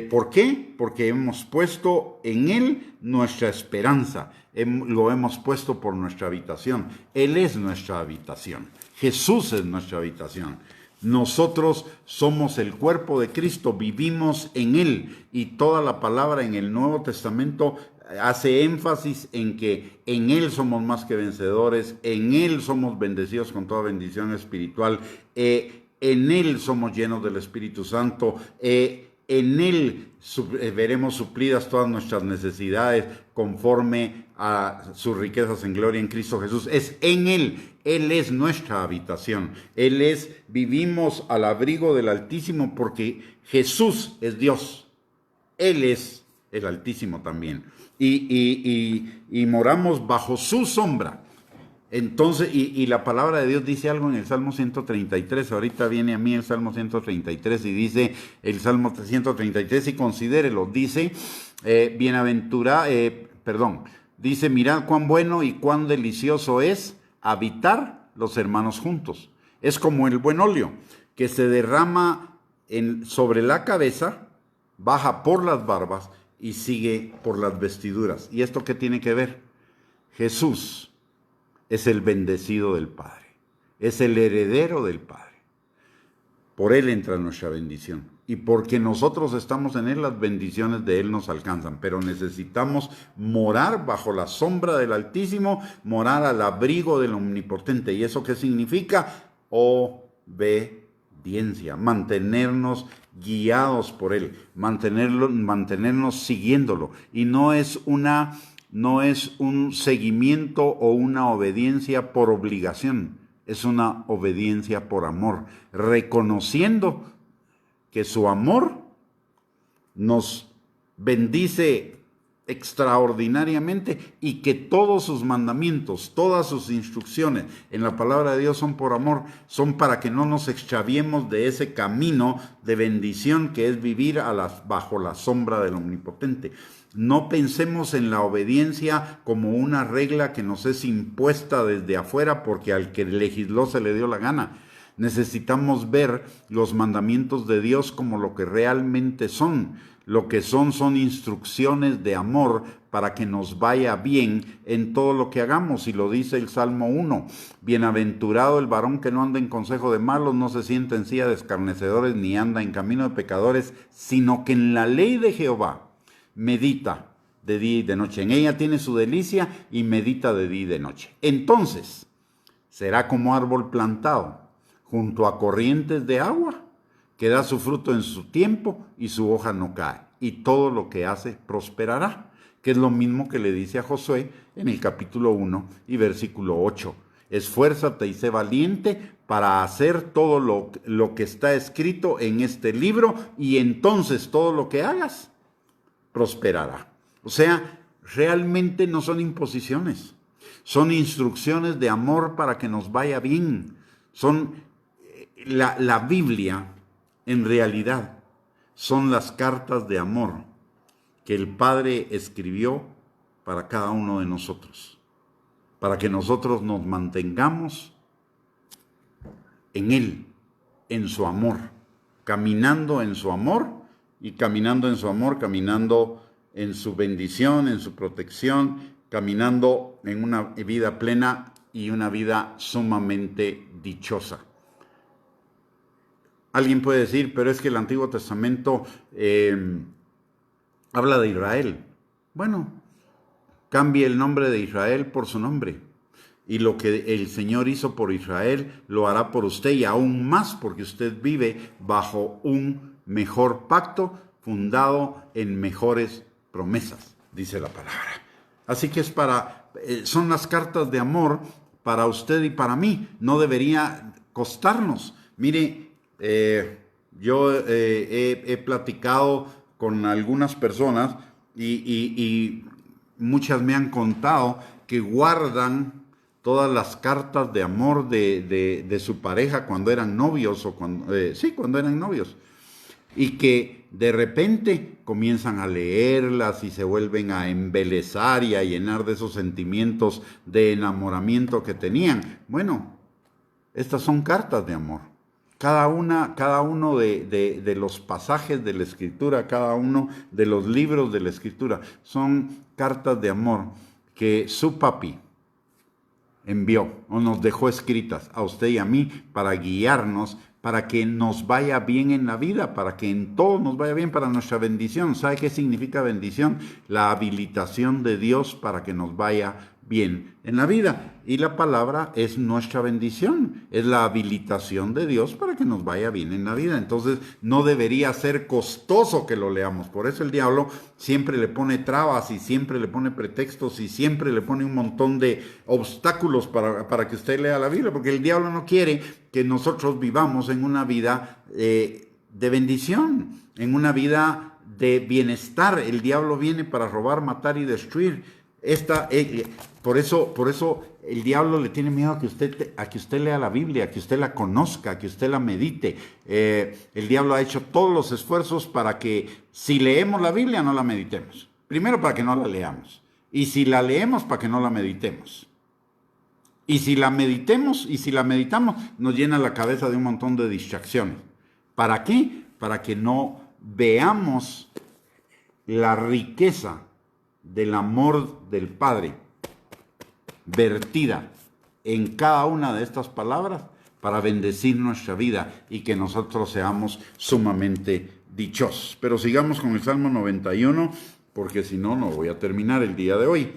por qué? Porque hemos puesto en Él nuestra esperanza. Lo hemos puesto por nuestra habitación. Él es nuestra habitación. Jesús es nuestra habitación. Nosotros somos el cuerpo de Cristo, vivimos en Él, y toda la palabra en el Nuevo Testamento hace énfasis en que en Él somos más que vencedores, en Él somos bendecidos con toda bendición espiritual. en Él somos llenos del Espíritu Santo, en Él veremos suplidas todas nuestras necesidades conforme a sus riquezas en gloria en Cristo Jesús. Es en Él. Él es nuestra habitación. Vivimos al abrigo del Altísimo porque Jesús es Dios. Él es el Altísimo también. Y moramos bajo su sombra. Entonces, y la palabra de Dios dice algo en el Salmo 133, ahorita viene a mí el Salmo 133 y dice el Salmo 133 y considérelo, dice, dice, mirad cuán bueno y cuán delicioso es habitar los hermanos juntos. Es como el buen óleo que se derrama sobre la cabeza, baja por las barbas y sigue por las vestiduras. ¿Y esto qué tiene que ver? Jesús es el bendecido del Padre, es el heredero del Padre. Por Él entra nuestra bendición. Y porque nosotros estamos en Él, las bendiciones de Él nos alcanzan. Pero necesitamos morar bajo la sombra del Altísimo, morar al abrigo del Omnipotente. ¿Y eso qué significa? Obediencia, mantenernos guiados por Él, mantenernos siguiéndolo. Y no es un seguimiento o una obediencia por obligación, es una obediencia por amor, reconociendo que su amor nos bendice extraordinariamente y que todos sus mandamientos, todas sus instrucciones en la palabra de Dios son por amor, son para que no nos extraviemos de ese camino de bendición que es vivir bajo la sombra del Omnipotente. No pensemos en la obediencia como una regla que nos es impuesta desde afuera porque al que legisló se le dio la gana. Necesitamos ver los mandamientos de Dios como lo que realmente son. Lo que son instrucciones de amor para que nos vaya bien en todo lo que hagamos. Y lo dice el Salmo 1. Bienaventurado el varón que no anda en consejo de malos, no se sienta en silla de escarnecedores, ni anda en camino de pecadores, sino que en la ley de Jehová medita de día y de noche. En ella tiene su delicia y medita de día y de noche. Entonces, será como árbol plantado junto a corrientes de agua, que da su fruto en su tiempo y su hoja no cae. Y todo lo que hace prosperará, que es lo mismo que le dice a Josué en el capítulo 1 y versículo 8. Esfuérzate y sé valiente para hacer todo lo que está escrito en este libro y entonces todo lo que hagas prosperará. O sea, realmente no son imposiciones, son instrucciones de amor para que nos vaya bien. La Biblia, en realidad, son las cartas de amor que el Padre escribió para cada uno de nosotros, para que nosotros nos mantengamos en Él, en su amor, caminando en su amor y caminando en su amor, caminando en su bendición, en su protección, caminando en una vida plena y una vida sumamente dichosa. Alguien puede decir, pero es que el Antiguo Testamento habla de Israel. Bueno, cambie el nombre de Israel por su nombre. Y lo que el Señor hizo por Israel lo hará por usted y aún más porque usted vive bajo un mejor pacto fundado en mejores promesas, dice la palabra. Así que son las cartas de amor para usted y para mí. No debería costarnos. Mire, yo he platicado con algunas personas y muchas me han contado que guardan todas las cartas de amor de su pareja cuando eran novios o cuando eran novios, y que de repente comienzan a leerlas y se vuelven a embelezar y a llenar de esos sentimientos de enamoramiento que tenían. Bueno, estas son cartas de amor. Cada uno de los pasajes de la Escritura, cada uno de los libros de la Escritura son cartas de amor que su papi envió o nos dejó escritas a usted y a mí para guiarnos, para que nos vaya bien en la vida, para que en todo nos vaya bien, para nuestra bendición. ¿Sabe qué significa bendición? La habilitación de Dios para que nos vaya bien en la vida. Y la palabra es nuestra bendición, es la habilitación de Dios para que nos vaya bien en la vida. Entonces no debería ser costoso que lo leamos. Por eso el diablo siempre le pone trabas y siempre le pone pretextos y siempre le pone un montón de obstáculos para que usted lea la Biblia, porque el diablo no quiere que nosotros vivamos en una vida de bendición, en una vida de bienestar. El diablo viene para robar, matar y destruir. Por eso el diablo le tiene miedo a que usted lea la Biblia, a que usted la conozca, a que usted la medite. El diablo ha hecho todos los esfuerzos para que si leemos la Biblia no la meditemos. Primero para que no la leamos. Y si la leemos para que no la meditemos. Y si la meditemos y si la meditamos nos llena la cabeza de un montón de distracciones. ¿Para qué? Para que no veamos la riqueza del amor del Padre vertida en cada una de estas palabras para bendecir nuestra vida y que nosotros seamos sumamente dichosos. Pero sigamos con el Salmo 91, porque si no, no voy a terminar el día de hoy.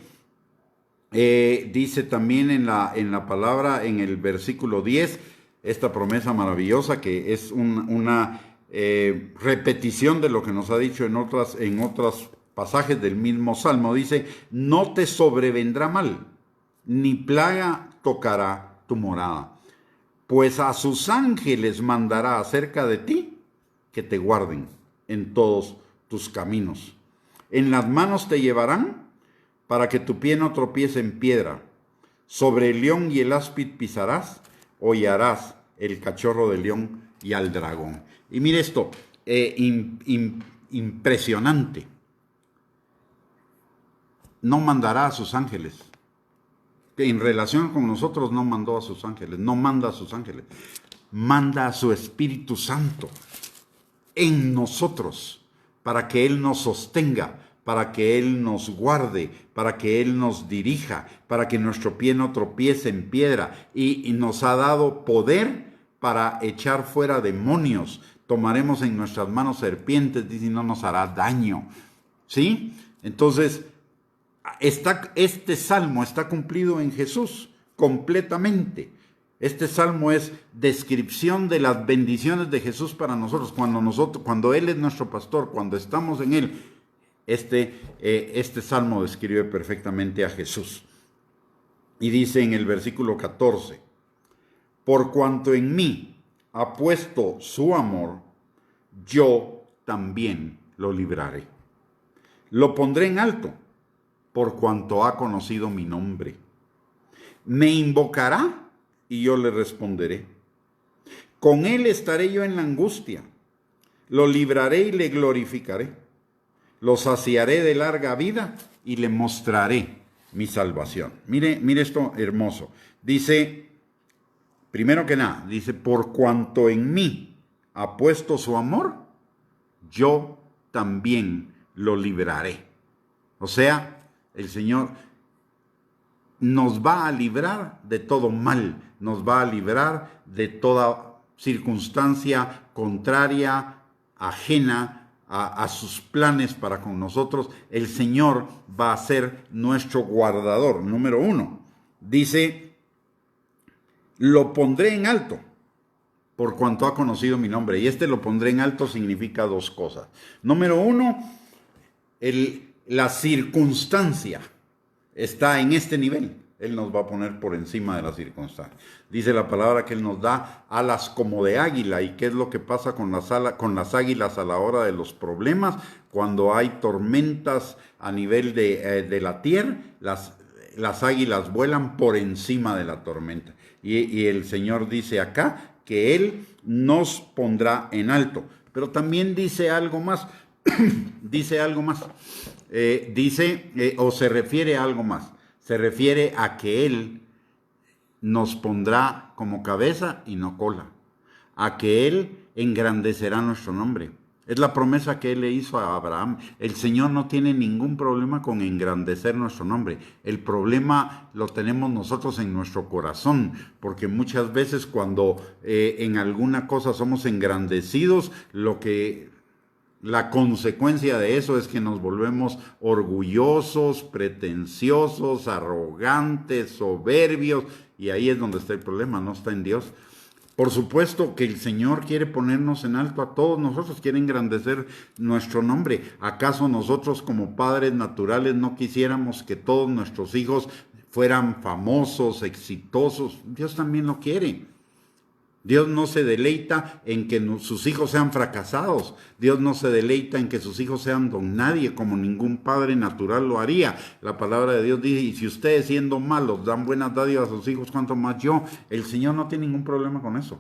Dice también en la palabra, en el versículo 10, esta promesa maravillosa que es una repetición de lo que nos ha dicho en otros pasajes del mismo Salmo. Dice: no te sobrevendrá mal, ni plaga tocará tu morada, pues a sus ángeles mandará acerca de ti que te guarden en todos tus caminos. En las manos te llevarán para que tu pie no tropiece en piedra. Sobre el león y el áspid pisarás, hollarás el cachorro del león y al dragón. Y mire esto, impresionante. No mandará a sus ángeles. En relación con nosotros no mandó a sus ángeles, no manda a sus ángeles. Manda a su Espíritu Santo en nosotros para que Él nos sostenga, para que Él nos guarde, para que Él nos dirija, para que nuestro pie no tropiece en piedra. Y nos ha dado poder para echar fuera demonios. Tomaremos en nuestras manos serpientes, dice, y no nos hará daño. ¿Sí? Entonces, este salmo está cumplido en Jesús completamente. Este salmo es descripción de las bendiciones de Jesús para nosotros. Cuando Él es nuestro pastor, cuando estamos en Él, este salmo describe perfectamente a Jesús. Y dice en el versículo 14: por cuanto en mí ha puesto su amor, yo también lo libraré. Lo pondré en alto, por cuanto ha conocido mi nombre. Me invocará y yo le responderé. Con él estaré yo en la angustia. Lo libraré y le glorificaré. Lo saciaré de larga vida y le mostraré mi salvación. Mire esto hermoso. Dice, primero que nada, dice, por cuanto en mí ha puesto su amor, yo también lo libraré. O sea, el Señor nos va a librar de todo mal, nos va a librar de toda circunstancia contraria, ajena a sus planes para con nosotros. El Señor va a ser nuestro guardador. Número 1, dice, lo pondré en alto, por cuanto ha conocido mi nombre. Y lo pondré en alto significa dos cosas. Número 1, la circunstancia está en este nivel. Él nos va a poner por encima de la circunstancia. Dice la palabra que Él nos da alas como de águila. ¿Y qué es lo que pasa con las águilas a la hora de los problemas? Cuando hay tormentas a nivel de la tierra, las águilas vuelan por encima de la tormenta. Y el Señor dice acá que Él nos pondrá en alto. Pero también dice algo más. Dice algo más. O se refiere a algo más. Se refiere a que Él nos pondrá como cabeza y no cola. A que Él engrandecerá nuestro nombre. Es la promesa que Él le hizo a Abraham. El Señor no tiene ningún problema con engrandecer nuestro nombre. El problema lo tenemos nosotros en nuestro corazón. Porque muchas veces cuando en alguna cosa somos engrandecidos, lo que la consecuencia de eso es que nos volvemos orgullosos, pretenciosos, arrogantes, soberbios, y ahí es donde está el problema, no está en Dios. Por supuesto que el Señor quiere ponernos en alto a todos nosotros, quiere engrandecer nuestro nombre. ¿Acaso nosotros como padres naturales no quisiéramos que todos nuestros hijos fueran famosos, exitosos? Dios también lo quiere. Dios no se deleita en que sus hijos sean fracasados. Dios no se deleita en que sus hijos sean don nadie, como ningún padre natural lo haría. La palabra de Dios dice, y si ustedes siendo malos dan buenas dádivas a sus hijos, ¿cuánto más yo? El Señor no tiene ningún problema con eso.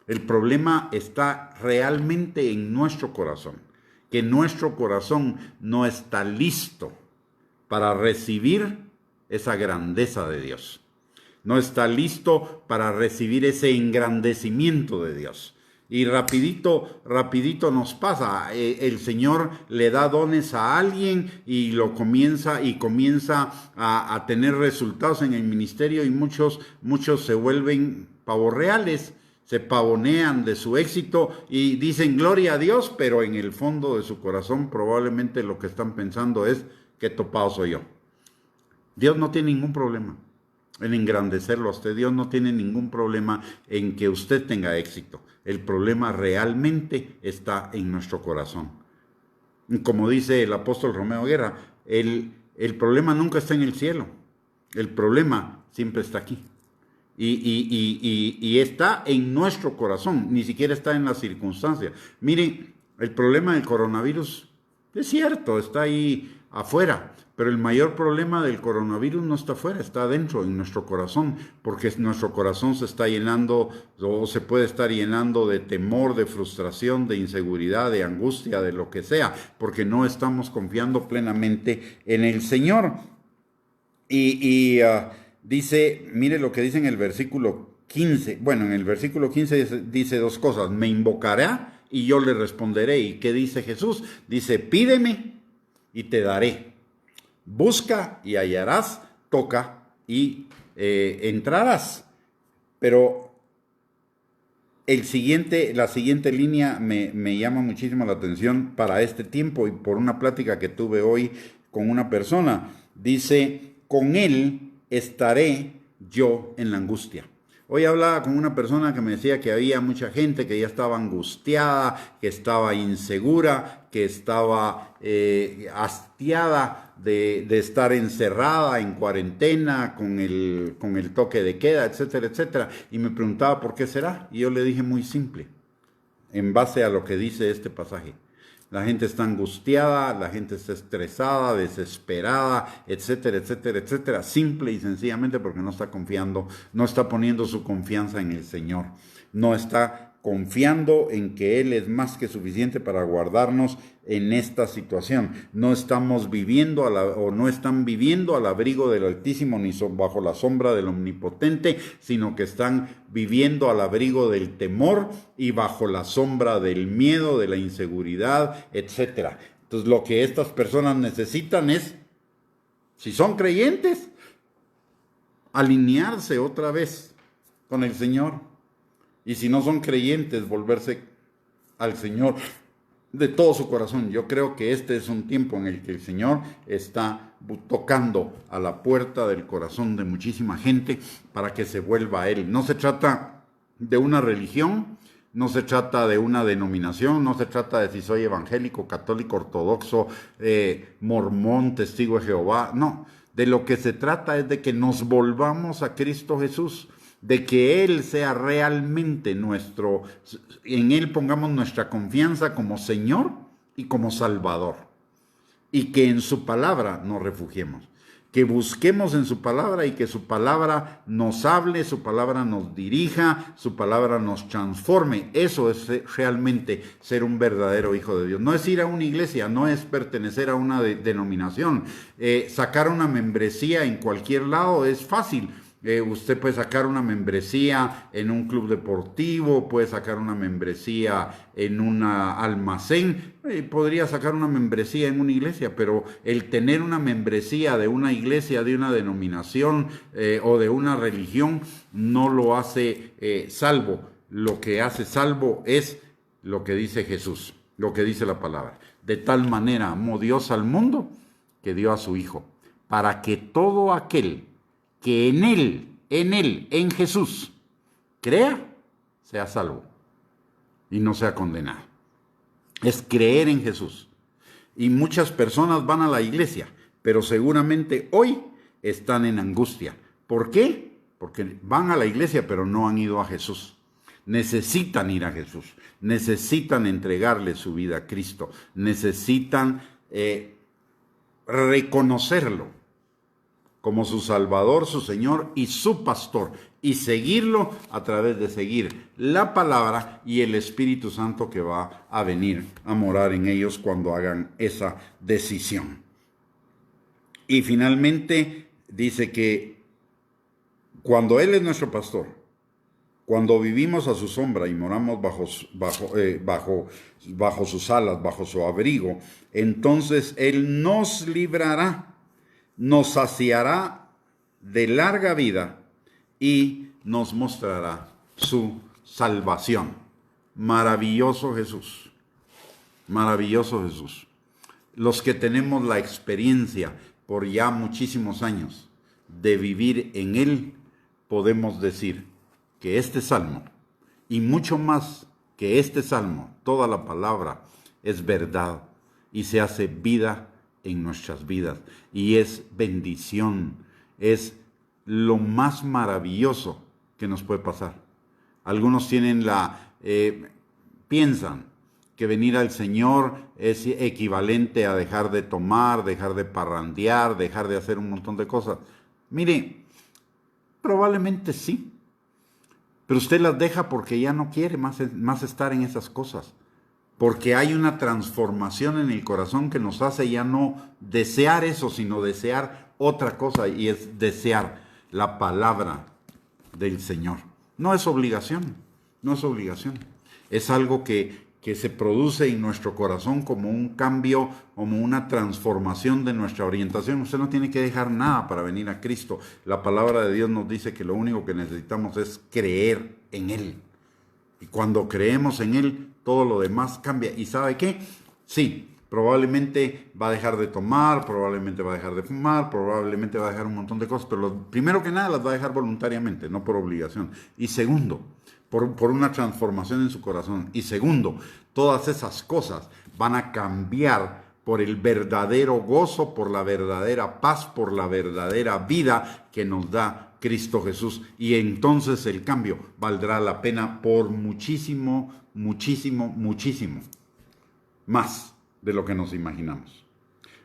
El problema está realmente en nuestro corazón, que nuestro corazón no está listo para recibir esa grandeza de Dios. No está listo para recibir ese engrandecimiento de Dios. Y rapidito nos pasa. El Señor le da dones a alguien y comienza a tener resultados en el ministerio, y muchos se vuelven pavos reales, se pavonean de su éxito y dicen gloria a Dios, pero en el fondo de su corazón probablemente lo que están pensando es qué topado soy yo. Dios no tiene ningún problema en engrandecerlo a usted. Dios no tiene ningún problema en que usted tenga éxito. El problema realmente está en nuestro corazón. Como dice el apóstol Romeo Guerra, el problema nunca está en el cielo. El problema siempre está aquí. Y está en nuestro corazón, ni siquiera está en las circunstancias. Miren, el problema del coronavirus es cierto, está ahí afuera. Pero el mayor problema del coronavirus no está afuera, está adentro, en nuestro corazón, porque nuestro corazón se está llenando, o se puede estar llenando de temor, de frustración, de inseguridad, de angustia, de lo que sea, porque no estamos confiando plenamente en el Señor. Dice, mire lo que dice en el versículo 15. Bueno, en el versículo 15 dice dos cosas: me invocará y yo le responderé. ¿Y qué dice Jesús? Dice, pídeme y te daré. Busca y hallarás, toca y entrarás. Pero la siguiente línea me llama muchísimo la atención para este tiempo, y por una plática que tuve hoy con una persona. Dice, con él estaré yo en la angustia. Hoy hablaba con una persona que me decía que había mucha gente que ya estaba angustiada, que estaba insegura, que estaba hastiada de estar encerrada en cuarentena con el toque de queda, etcétera, etcétera. Y me preguntaba por qué será. Y yo le dije muy simple, en base a lo que dice este pasaje. La gente está angustiada, la gente está estresada, desesperada, etcétera, etcétera, etcétera. Simple y sencillamente porque no está confiando, no está poniendo su confianza en el Señor. No está confiando en que Él es más que suficiente para guardarnos en esta situación. No estamos viviendo no están viviendo al abrigo del Altísimo ni bajo la sombra del Omnipotente, sino que están viviendo al abrigo del temor y bajo la sombra del miedo, de la inseguridad, etc. Entonces, lo que estas personas necesitan es, si son creyentes, alinearse otra vez con el Señor. Y si no son creyentes, volverse al Señor de todo su corazón. Yo creo que este es un tiempo en el que el Señor está tocando a la puerta del corazón de muchísima gente para que se vuelva a Él. No se trata de una religión, no se trata de una denominación, no se trata de si soy evangélico, católico, ortodoxo, mormón, testigo de Jehová. No, de lo que se trata es de que nos volvamos a Cristo Jesús, de que Él sea realmente en Él pongamos nuestra confianza como Señor y como Salvador, y que en su palabra nos refugiemos, que busquemos en su palabra y que su palabra nos hable, su palabra nos dirija, su palabra nos transforme. Eso es realmente ser un verdadero hijo de Dios. No es ir a una iglesia, no es pertenecer a una denominación. Sacar una membresía en cualquier lado es fácil. Usted puede sacar una membresía en un club deportivo, puede sacar una membresía en un almacén, podría sacar una membresía en una iglesia, pero el tener una membresía de una iglesia, de una denominación o de una religión no lo hace salvo. Lo que hace salvo es lo que dice Jesús: lo que dice la palabra. De tal manera amó Dios al mundo que dio a su Hijo, para que todo aquel que en Jesús, crea, sea salvo y no sea condenado. Es creer en Jesús. Y muchas personas van a la iglesia, pero seguramente hoy están en angustia. ¿Por qué? Porque van a la iglesia, pero no han ido a Jesús. Necesitan ir a Jesús, necesitan entregarle su vida a Cristo, necesitan reconocerlo como su Salvador, su Señor y su Pastor, y seguirlo a través de seguir la palabra y el Espíritu Santo que va a venir a morar en ellos cuando hagan esa decisión. Y finalmente dice que cuando Él es nuestro pastor, cuando vivimos a su sombra y moramos bajo sus alas, bajo su abrigo, entonces Él nos librará, nos saciará de larga vida y nos mostrará su salvación. Maravilloso Jesús, maravilloso Jesús. Los que tenemos la experiencia por ya muchísimos años de vivir en Él, podemos decir que este salmo, y mucho más que este salmo, toda la palabra es verdad y se hace vida en nuestras vidas, y es bendición, es lo más maravilloso que nos puede pasar. Algunos tienen piensan que venir al Señor es equivalente a dejar de tomar, dejar de parrandear, dejar de hacer un montón de cosas. Mire, probablemente sí, pero usted las deja porque ya no quiere más estar en esas cosas. Porque hay una transformación en el corazón que nos hace ya no desear eso, sino desear otra cosa, y es desear la palabra del Señor. No es obligación, no es obligación. Es algo que se produce en nuestro corazón como un cambio, como una transformación de nuestra orientación. Usted no tiene que dejar nada para venir a Cristo. La palabra de Dios nos dice que lo único que necesitamos es creer en Él. Y cuando creemos en Él, todo lo demás cambia. ¿Y sabe qué? Sí, probablemente va a dejar de tomar, probablemente va a dejar de fumar, probablemente va a dejar un montón de cosas, pero primero que nada las va a dejar voluntariamente, no por obligación. Y segundo, por una transformación en su corazón. Y segundo, todas esas cosas van a cambiar por el verdadero gozo, por la verdadera paz, por la verdadera vida que nos da Cristo Jesús. Y entonces el cambio valdrá la pena por muchísimo, muchísimo, muchísimo más de lo que nos imaginamos.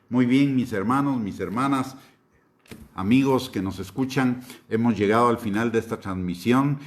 Muy bien, mis hermanos, mis hermanas, amigos que nos escuchan, hemos llegado al final de esta transmisión.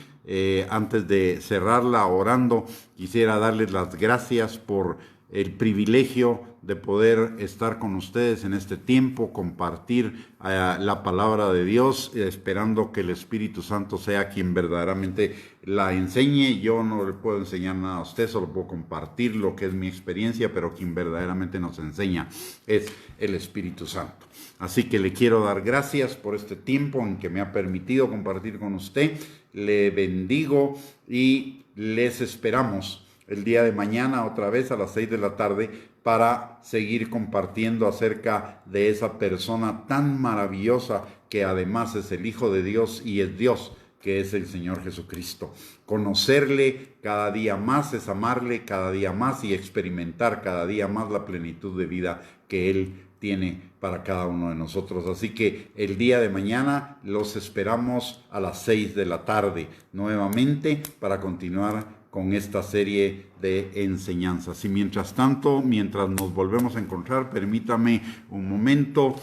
Antes de cerrarla orando, quisiera darles las gracias por el privilegio de poder estar con ustedes en este tiempo, compartir la palabra de Dios, esperando que el Espíritu Santo sea quien verdaderamente la enseñe. Yo no le puedo enseñar nada a usted, solo puedo compartir lo que es mi experiencia, pero quien verdaderamente nos enseña es el Espíritu Santo. Así que le quiero dar gracias por este tiempo en que me ha permitido compartir con usted. Le bendigo y les esperamos el día de mañana otra vez a las 6 de la tarde para seguir compartiendo acerca de esa persona tan maravillosa que además es el Hijo de Dios y es Dios, que es el Señor Jesucristo. Conocerle cada día más es amarle cada día más y experimentar cada día más la plenitud de vida que Él tiene para cada uno de nosotros. Así que el día de mañana los esperamos a las 6 de la tarde nuevamente para continuar con esta serie de enseñanzas. Y mientras tanto, mientras nos volvemos a encontrar, permítame un momento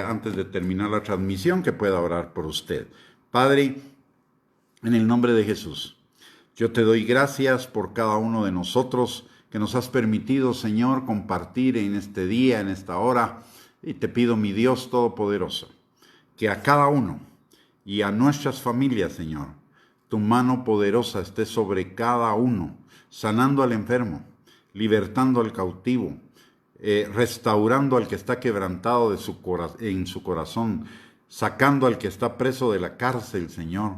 antes de terminar la transmisión que pueda orar por usted. Padre, en el nombre de Jesús, yo te doy gracias por cada uno de nosotros que nos has permitido, Señor, compartir en este día, en esta hora. Y te pido, mi Dios Todopoderoso, que a cada uno y a nuestras familias, Señor, tu mano poderosa esté sobre cada uno, sanando al enfermo, libertando al cautivo, restaurando al que está quebrantado en su corazón, sacando al que está preso de la cárcel, Señor,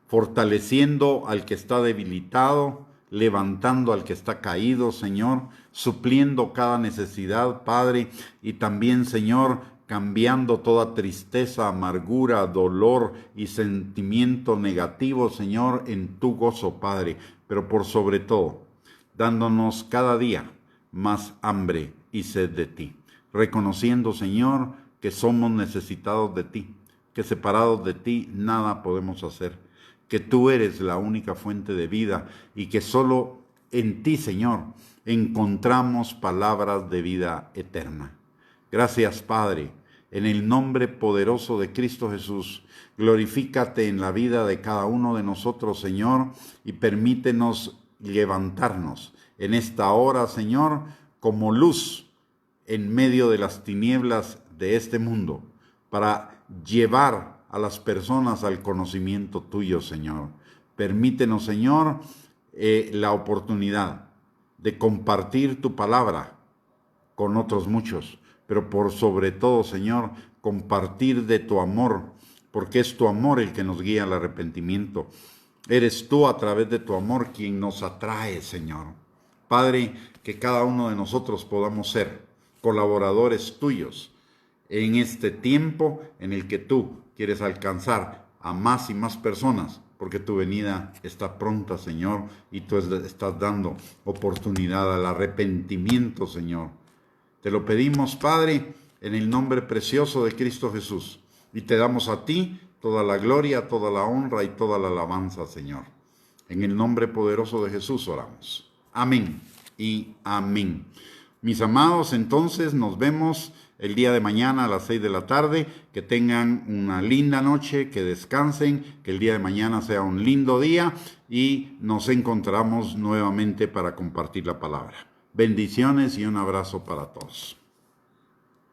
fortaleciendo al que está debilitado, levantando al que está caído, Señor, supliendo cada necesidad, Padre, y también, Señor, cambiando toda tristeza, amargura, dolor y sentimiento negativo, Señor, en tu gozo, Padre, pero por sobre todo, dándonos cada día más hambre y sed de ti, reconociendo, Señor, que somos necesitados de ti, que separados de ti nada podemos hacer, que tú eres la única fuente de vida y que solo en ti, Señor, encontramos palabras de vida eterna. Gracias, Padre, en el nombre poderoso de Cristo Jesús. Glorifícate en la vida de cada uno de nosotros, Señor, y permítenos levantarnos en esta hora, Señor, como luz en medio de las tinieblas de este mundo, para llevar a las personas al conocimiento tuyo, Señor. Permítenos, Señor, la oportunidad de compartir tu palabra con otros muchos, pero por sobre todo, Señor, compartir de tu amor, porque es tu amor el que nos guía al arrepentimiento. Eres tú a través de tu amor quien nos atrae, Señor. Padre, que cada uno de nosotros podamos ser colaboradores tuyos en este tiempo en el que tú quieres alcanzar a más y más personas, porque tu venida está pronta, Señor, y tú estás dando oportunidad al arrepentimiento, Señor. Te lo pedimos, Padre, en el nombre precioso de Cristo Jesús, y te damos a ti toda la gloria, toda la honra y toda la alabanza, Señor. En el nombre poderoso de Jesús oramos. Amén y amén. Mis amados, entonces nos vemos el día de mañana a las 6 de la tarde. Que tengan una linda noche, que descansen, que el día de mañana sea un lindo día y nos encontramos nuevamente para compartir la palabra. Bendiciones y un abrazo para todos.